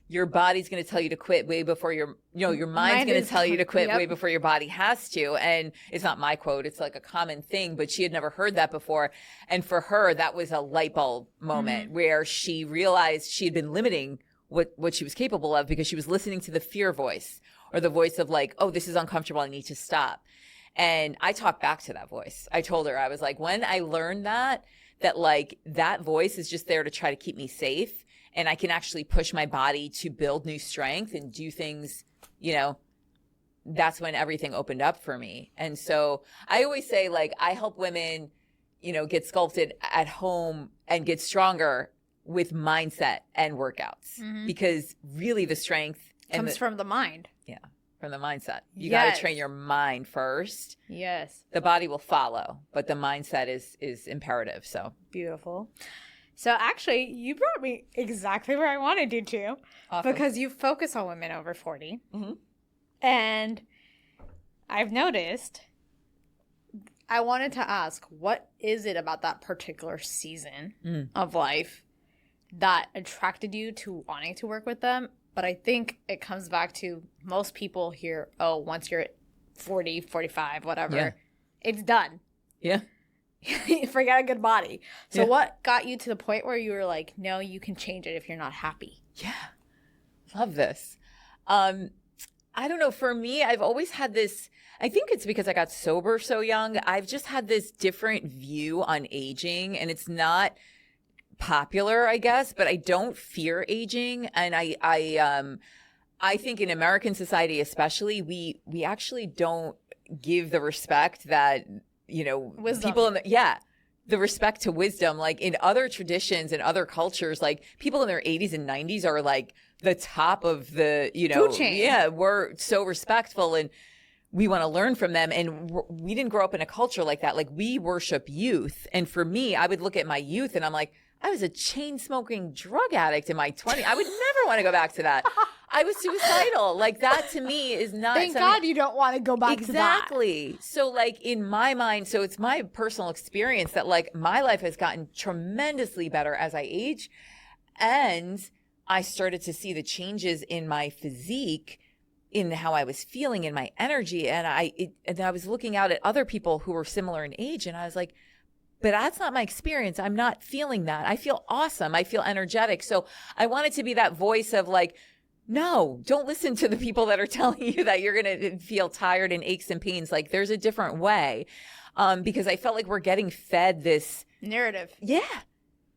Your body's going to tell you to quit way before your mind's going to tell you to quit way before your body has to. And it's not my quote. It's like a common thing, but she had never heard that before. And for her, that was a light bulb moment where she realized she had been limiting what she was capable of because she was listening to the fear voice, or the voice of, like, oh, this is uncomfortable. I need to stop. And I talked back to that voice. I told her, I was like, when I learned that like that voice is just there to try to keep me safe, and I can actually push my body to build new strength and do things, that's when everything opened up for me. And so I always say, like, I help women, get sculpted at home and get stronger with mindset and workouts, because really the strength comes from the mind. Yeah. From the mindset. You got to train your mind first. Yes. The body will follow, but the mindset is imperative. So beautiful. So actually, you brought me exactly where I wanted you to, awesome. Because you focus on women over 40. Mm-hmm. And I've noticed, I wanted to ask, what is it about that particular season of life that attracted you to wanting to work with them? But I think it comes back to most people hear, oh, once you're at 40, 45, whatever, it's done. Yeah. forget a good body. So Yeah. what got you to the point where you were like, no, you can change it if you're not happy? Yeah. Love this. I don't know. For me, I've always had this, I think it's because I got sober so young. I've just had this different view on aging, and it's not popular, I guess, but I don't fear aging. And I think in American society, especially, we actually don't give the respect that, Wisdom. people the respect to wisdom. Like in other traditions and other cultures, like people in their 80s and 90s are like the top of the, food chain. Yeah, we're so respectful and we want to learn from them. And we didn't grow up in a culture like that. Like we worship youth. And for me, I would look at my youth and I'm like, I was a chain smoking drug addict in my 20s. I would never want to go back to that. I was suicidal. Like that to me is not. Thank God you don't want to go back to that. Exactly. So like in my mind, so it's my personal experience that like my life has gotten tremendously better as I age. And I started to see the changes in my physique, in how I was feeling, in my energy. And I was looking out at other people who were similar in age. And I was like, but that's not my experience. I'm not feeling that. I feel awesome. I feel energetic. So I wanted to be that voice of like, no, don't listen to the people that are telling you that you're going to feel tired and aches and pains. Like there's a different way. Because I felt like we're getting fed this narrative. Yeah.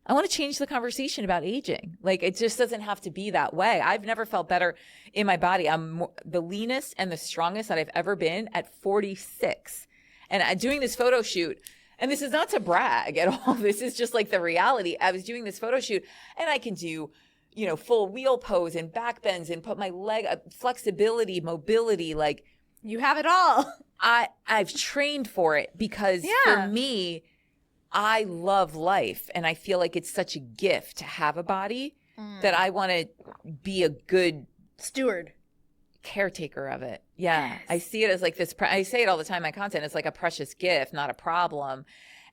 I want to change the conversation about aging. Like it just doesn't have to be that way. I've never felt better in my body. I'm the leanest and the strongest that I've ever been at 46. And doing this photo shoot, and this is not to brag at all. This is just like the reality. I was doing this photo shoot and I can do, full wheel pose and back bends and put my leg flexibility, mobility. Like you have it all. I've trained for it because for me, I love life. And I feel like it's such a gift to have a body that I want to be a good steward, caretaker of it. Yeah. Yes. I see it as like this. I say it all the time in my content. It's like a precious gift, not a problem.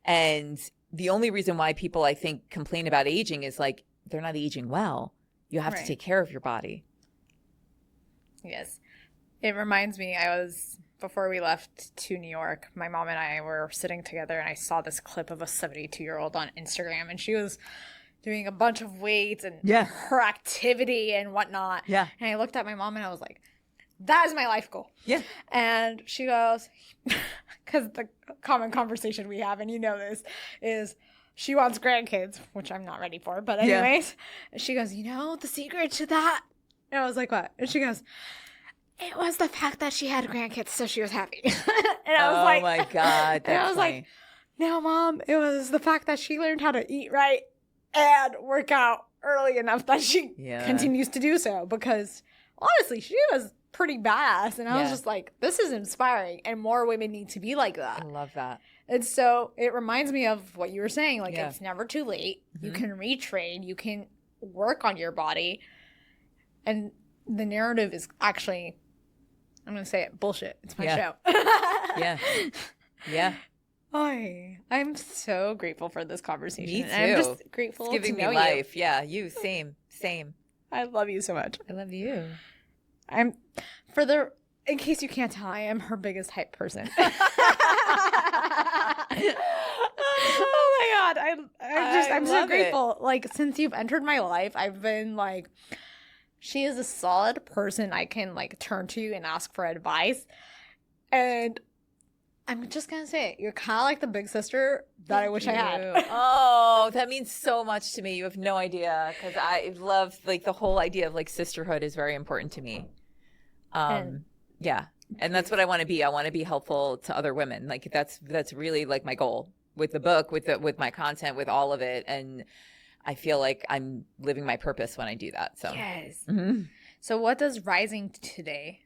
And the only reason why people, I think, complain about aging is like they're not aging well. You have to take care of your body. Yes. It reminds me, before we left to New York, my mom and I were sitting together and I saw this clip of a 72-year-old on Instagram and she was doing a bunch of weights and her activity and whatnot. Yeah. And I looked at my mom and I was like, that is my life goal. Yeah. And she goes, because the common conversation we have, and you know this, is she wants grandkids, which I'm not ready for. But anyways, she goes, the secret to that? And I was like, what? And she goes, it was the fact that she had grandkids, so she was happy. And I was like, oh my God. And I was like, no, Mom, it was the fact that she learned how to eat right and work out early enough that she continues to do so. Because honestly, she was pretty badass. And I was just like, this is inspiring. And more women need to be like that. I love that. And so it reminds me of what you were saying. Like, it's never too late. You can retrain. You can work on your body. And the narrative is actually, I'm going to say it, bullshit. It's my show. Yeah. I'm so grateful for this conversation. Me too. I'm just grateful it's giving to know me life. you. Yeah, you. Same. I love you so much. I love you. In case you can't tell, I am her biggest hype person. Oh my God. I'm so grateful. Like, since you've entered my life, I've been like, she is a solid person I can like turn to and ask for advice. And I'm just going to say it. You're kind of like the big sister that I wish I had. Oh, that means so much to me. You have no idea. Because I love like the whole idea of like sisterhood is very important to me. And that's what I want to be. I want to be helpful to other women. Like that's really like my goal with the book, with my content, with all of it. And I feel like I'm living my purpose when I do that. So yes. Mm-hmm. So what does rising today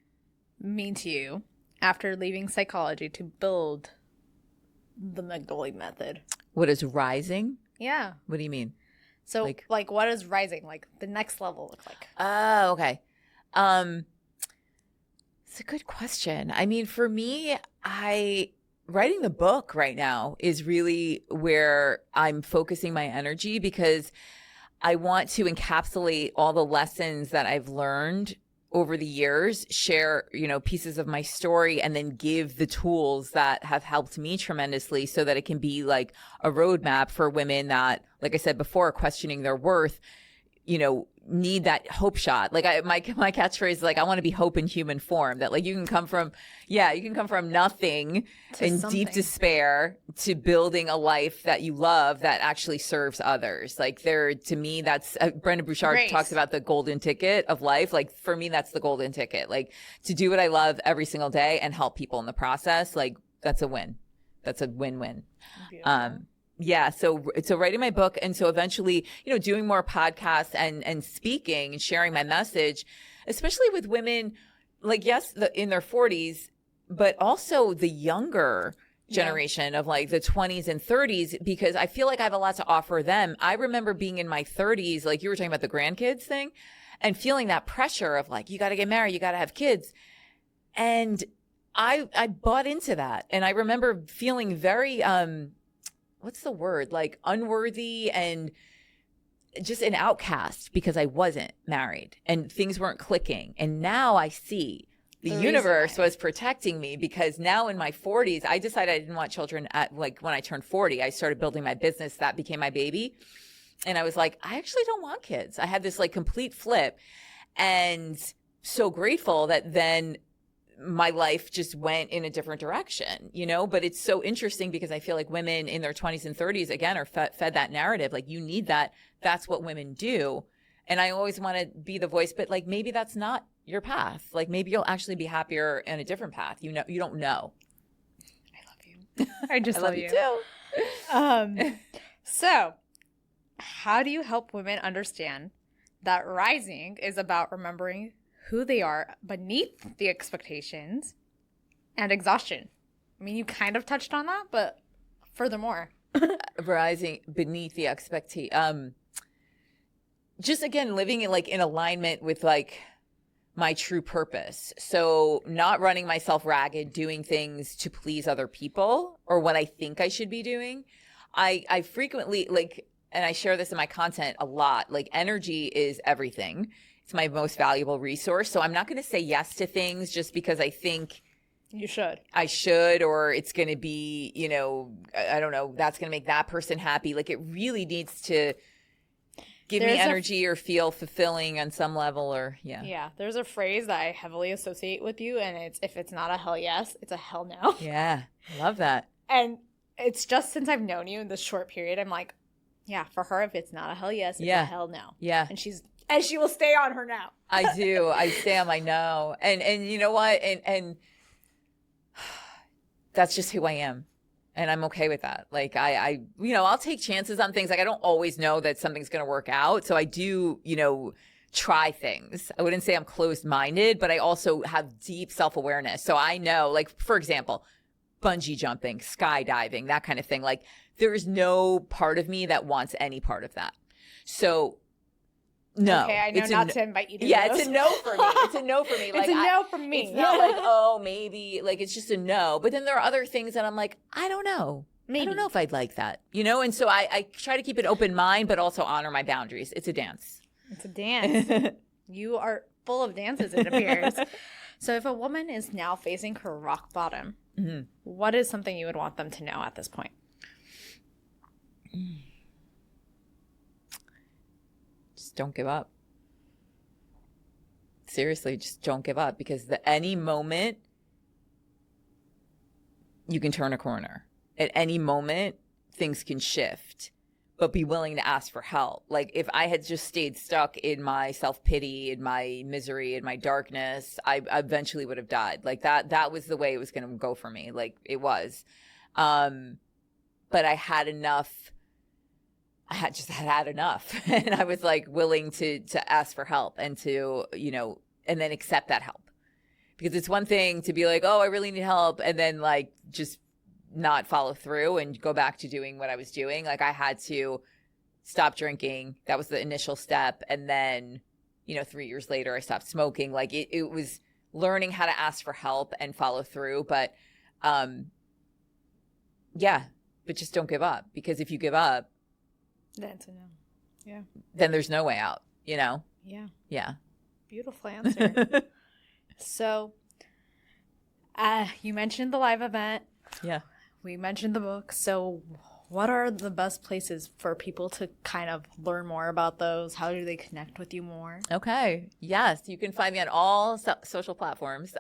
mean to you after leaving psychology to build the Magnoli Method? What is rising? Yeah. What do you mean? So like what does rising, like the next level, look like? Oh, okay. It's a good question. I mean, for me, writing the book right now is really where I'm focusing my energy because I want to encapsulate all the lessons that I've learned over the years share, pieces of my story and then give the tools that have helped me tremendously so that it can be like a roadmap for women that, like I said before, questioning their worth, need that hope shot. Like my catchphrase is like, I want to be hope in human form, that like you can come from nothing and deep despair to building a life that you love that actually serves others. Like to me, that's Brendon Burchard talks about the golden ticket of life. Like for me, that's the golden ticket, like to do what I love every single day and help people in the process. Like that's a win. That's a win-win. Yeah. So writing my book. And so eventually, doing more podcasts and speaking and sharing my message, especially with women, like, yes, in their 40s, but also the younger generation of like the 20s and 30s, because I feel like I have a lot to offer them. I remember being in my 30s, like you were talking about the grandkids thing, and feeling that pressure of like, you got to get married, you got to have kids. And I bought into that. And I remember feeling very, what's the word? Like unworthy and just an outcast because I wasn't married and things weren't clicking. And now I see the universe was protecting me, because now in my 40s, I decided I didn't want children at like when I turned 40, I started building my business. That became my baby. And I was like, I actually don't want kids. I had this like complete flip, and so grateful that then my life just went in a different direction, but it's so interesting because I feel like women in their 20s and 30s, again, are fed that narrative. Like you need that. That's what women do. And I always want to be the voice, but like, maybe that's not your path. Like maybe you'll actually be happier in a different path. You don't know. I love you. I just love you too. So how do you help women understand that rising is about remembering who they are beneath the expectations and exhaustion? I mean, you kind of touched on that, but furthermore. Rising beneath the expectation. Just again, living in alignment with like my true purpose. So not running myself ragged, doing things to please other people or what I think I should be doing. I frequently and I share this in my content a lot, like energy is everything. It's my most valuable resource. So I'm not going to say yes to things just because I think I should, or it's going to be, I don't know, that's going to make that person happy. Like it really needs to give me energy or feel fulfilling on some level, or Yeah. There's a phrase that I heavily associate with you, and it's, if it's not a hell yes, it's a hell no. Yeah. I love that. And it's just since I've known you in this short period, I'm like, yeah, for her, if it's not a hell yes, it's a hell no. Yeah. And she will stay on her no. I do. I stay on my no. And you know what? And that's just who I am. And I'm okay with that. Like I'll take chances on things. Like I don't always know that something's going to work out. So I do, try things. I wouldn't say I'm closed-minded, but I also have deep self-awareness. So I know, like, for example, bungee jumping, skydiving, that kind of thing. Like there is no part of me that wants any part of that. So no. Okay, I know not to invite you to those. It's a no for me. It's a no for me. Like, it's a no from me. It's not like, oh, maybe. Like, it's just a no. But then there are other things that I'm like, I don't know. Maybe. I don't know if I'd like that. And so I try to keep an open mind, but also honor my boundaries. It's a dance. It's a dance. You are full of dances, it appears. So if a woman is now facing her rock bottom, what is something you would want them to know at this point? Just don't give up. Seriously, just don't give up, because at any moment you can turn a corner. At any moment things can shift, but be willing to ask for help. Like if I had just stayed stuck in my self-pity, in my misery, in my darkness, I eventually would have died. Like that was the way it was going to go for me. Like it was. But I had enough. I had enough. And I was like willing to ask for help and to, and then accept that help. Because it's one thing to be like, oh, I really need help. And then like just not follow through and go back to doing what I was doing. Like I had to stop drinking. That was the initial step. And then, 3 years later, I stopped smoking. Like it was learning how to ask for help and follow through. But but just don't give up. Because if you give up, that's a no. Yeah. then there's no way out, Yeah. Yeah. Beautiful answer. So, you mentioned the live event. Yeah. We mentioned the book. So, what are the best places for people to kind of learn more about those? How do they connect with you more? Okay. Yes. You can find me on all social platforms.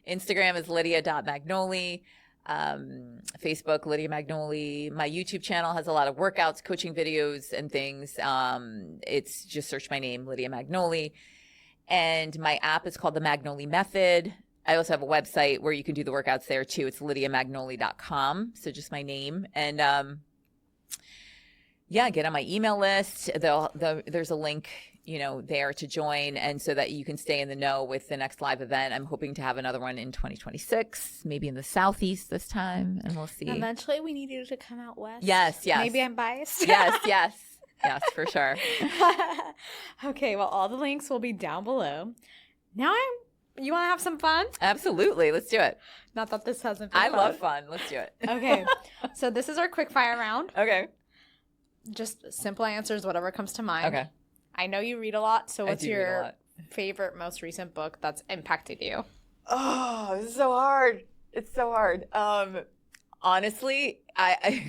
Instagram is lydia.magnoli. Facebook, Lydia Magnoli. My YouTube channel has a lot of workouts, coaching videos, and things. It's just search my name, Lydia Magnoli. And my app is called the Magnoli Method. I also have a website where you can do the workouts there too. It's lydiamagnoli.com. So just my name. And get on my email list. There's a link, there to join, and so that you can stay in the know with the next live event. I'm hoping to have another one in 2026, maybe in the Southeast this time, and we'll see. Eventually, we need you to come out west. Yes. Maybe I'm biased. Yes, for sure. Okay, well, all the links will be down below. Now you want to have some fun? Absolutely. Let's do it. Not that this hasn't been I fun. love fun. Let's do it. Okay, so this is our quick fire round. Okay. Just simple answers, whatever comes to mind. Okay. I know you read a lot, so what's read a your lot. favorite, most recent book that's impacted you? Oh, this is so hard. It's so hard. Honestly,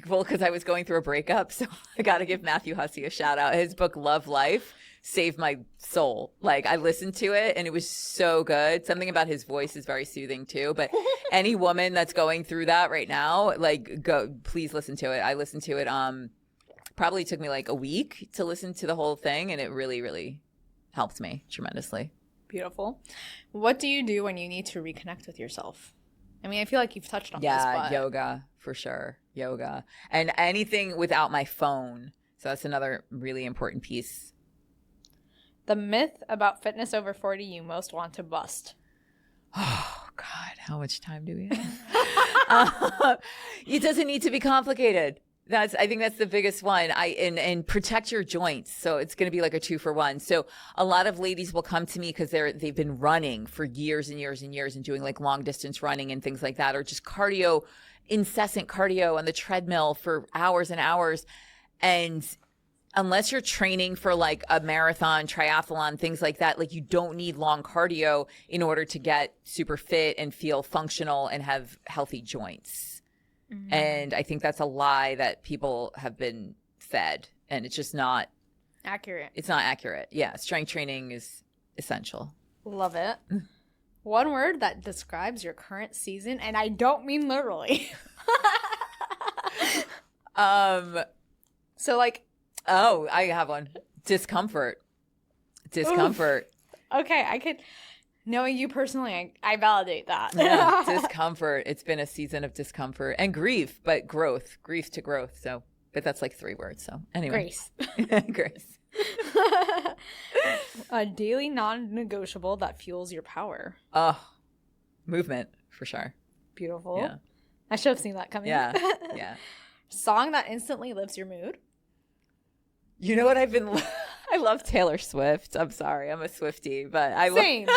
because I was going through a breakup, so I got to give Matthew Hussey a shout out. His book, Love Life, saved my soul. Like, I listened to it and it was so good. Something about his voice is very soothing too. But any woman that's going through that right now, please listen to it. I listened to it. Probably took me like a week to listen to the whole thing, and it really, really helped me tremendously. Beautiful. What do you do when you need to reconnect with yourself? I mean, I feel like you've touched on this. Yeah, yoga, for sure. Yoga. And anything without my phone. So that's another really important piece. The myth about fitness over 40 you most want to bust. Oh, God, how much time do we have? It doesn't need to be complicated. I think that's the biggest one. And protect your joints. So it's going to be like a 2-for-1. So a lot of ladies will come to me because they've been running for years and years and years and doing like long distance running and things like that, or just cardio, incessant cardio on the treadmill for hours and hours. And unless you're training for like a marathon, triathlon, things like that, like you don't need long cardio in order to get super fit and feel functional and have healthy joints. And I think that's a lie that people have been fed, and it's just not accurate. It's not accurate. Yeah, strength training is essential. Love it. One word that describes your current season, and I don't mean literally. So like, oh, I have one. Discomfort. Okay, I could. Knowing you personally, I validate that. Yeah, discomfort. It's been a season of discomfort and grief, but grief to growth. So, but that's like 3 words. So anyway. Grace. A daily non-negotiable that fuels your power. Oh, movement for sure. Beautiful. Yeah. I should have seen that coming. Yeah. Yeah. Song that instantly lifts your mood. You know what I love Taylor Swift. I'm sorry. I'm a Swiftie, but Same.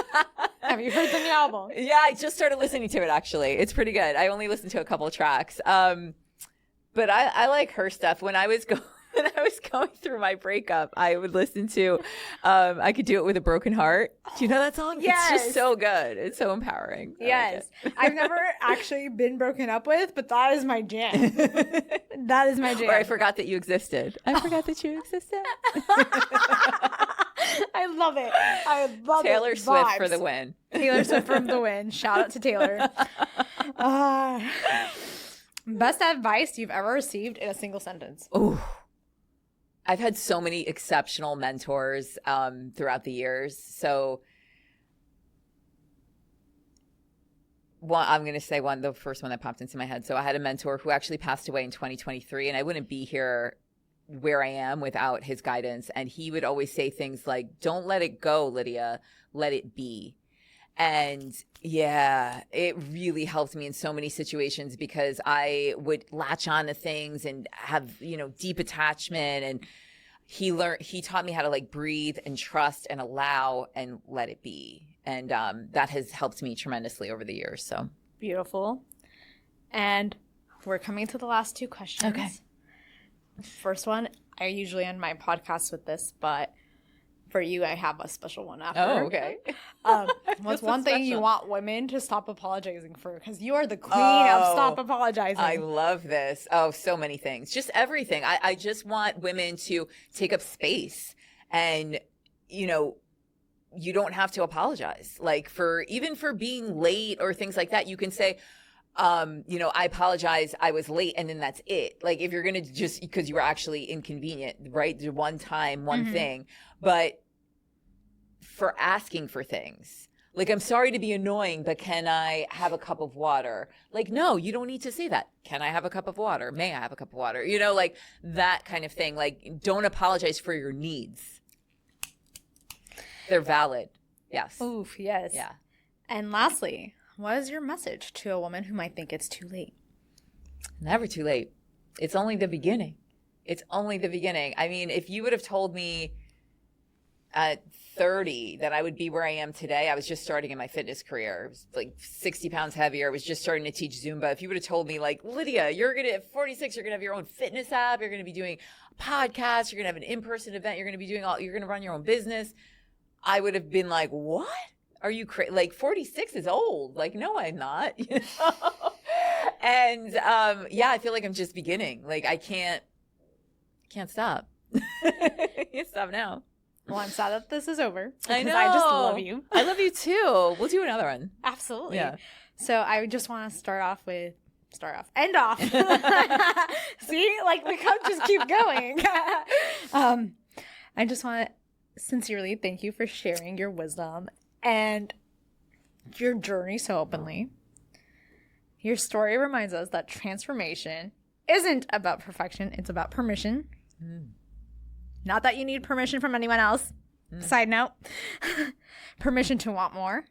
Have you heard the new album? Yeah, I just started listening to it actually. It's pretty good. I only listened to a couple of tracks. But I like her stuff. When I was going through my breakup, I would listen to I Could Do It With a Broken Heart. Do you know that song? Yes. It's just so good. It's so empowering. Yes. I've never actually been broken up with, but that is my jam. That is my jam. Or I forgot that you existed. I forgot that you existed. I love it. I love Taylor it. Swift Vibes. for the win. Taylor Swift for the win. Shout out to Taylor. Best advice you've ever received in a single sentence. Oh, I've had so many exceptional mentors throughout the years. So I'm going to say the first one that popped into my head. So I had a mentor who actually passed away in 2023, and I wouldn't be here where I am without his guidance. And he would always say things like, don't let it go, Lydia, let it be. And yeah, it really helped me in so many situations because I would latch on to things and have, deep attachment. And he taught me how to like breathe and trust and allow and let it be. And that has helped me tremendously over the years. So beautiful. And we're coming to the last 2 questions. Okay. First one, I usually end my podcast with this, but For you, I have a special one after. Oh, okay. What's one thing you want women to stop apologizing for? Because you are the queen of stop apologizing. I love this. Oh, so many things. Just everything. I just want women to take up space and, you know, you don't have to apologize. Like even for being late or things like that, you can say, you know, I apologize, I was late, and then that's it. Like if you're going to just, because you were actually inconvenient, right? The one time, one thing. But for asking for things, like, I'm sorry to be annoying, but can I have a cup of water? Like, no, you don't need to say that. Can I have a cup of water? May I have a cup of water? You know, like that kind of thing. Like, don't apologize for your needs. They're valid. Yes. Oof, yes. Yeah. And lastly, what is your message to a woman who might think it's too late? Never too late. It's only the beginning. It's only the beginning. I mean, if you would have told me at 30 that I would be where I am today, I was just starting in my fitness career. I was like 60 pounds heavier. I was just starting to teach Zumba. If you would have told me, like, Lydia, at 46, you're going to have your own fitness app. You're going to be doing a podcast. You're going to have an in-person event. You're going to be you're going to run your own business. I would have been like, what? Are you crazy? Like 46 is old. Like, no, I'm not. You know? And yeah, I feel like I'm just beginning. Like I can't stop. Can't stop now. Well, I'm sad that this is over. I know. I just love you. I love you too. We'll do another one. Absolutely. Yeah. So I just want to end off. See, like we can't just keep going. I just want to sincerely thank you for sharing your wisdom and your journey so openly. Your story reminds us that transformation isn't about perfection, it's about permission. Not that you need permission from anyone else. Side note. Permission to want more.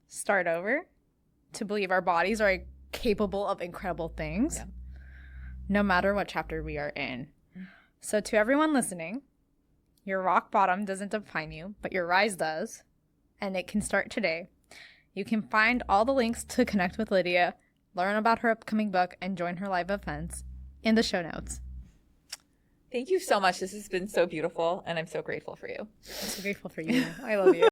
Start over. To believe our bodies are capable of incredible things. Yeah. No matter what chapter we are in. So to everyone listening, your rock bottom doesn't define you, but your rise does. And it can start today. You can find all the links to connect with Lydia, learn about her upcoming book, and join her live events in the show notes. Thank you so much. This has been so beautiful, and I'm so grateful for you. I'm so grateful for you. I love you.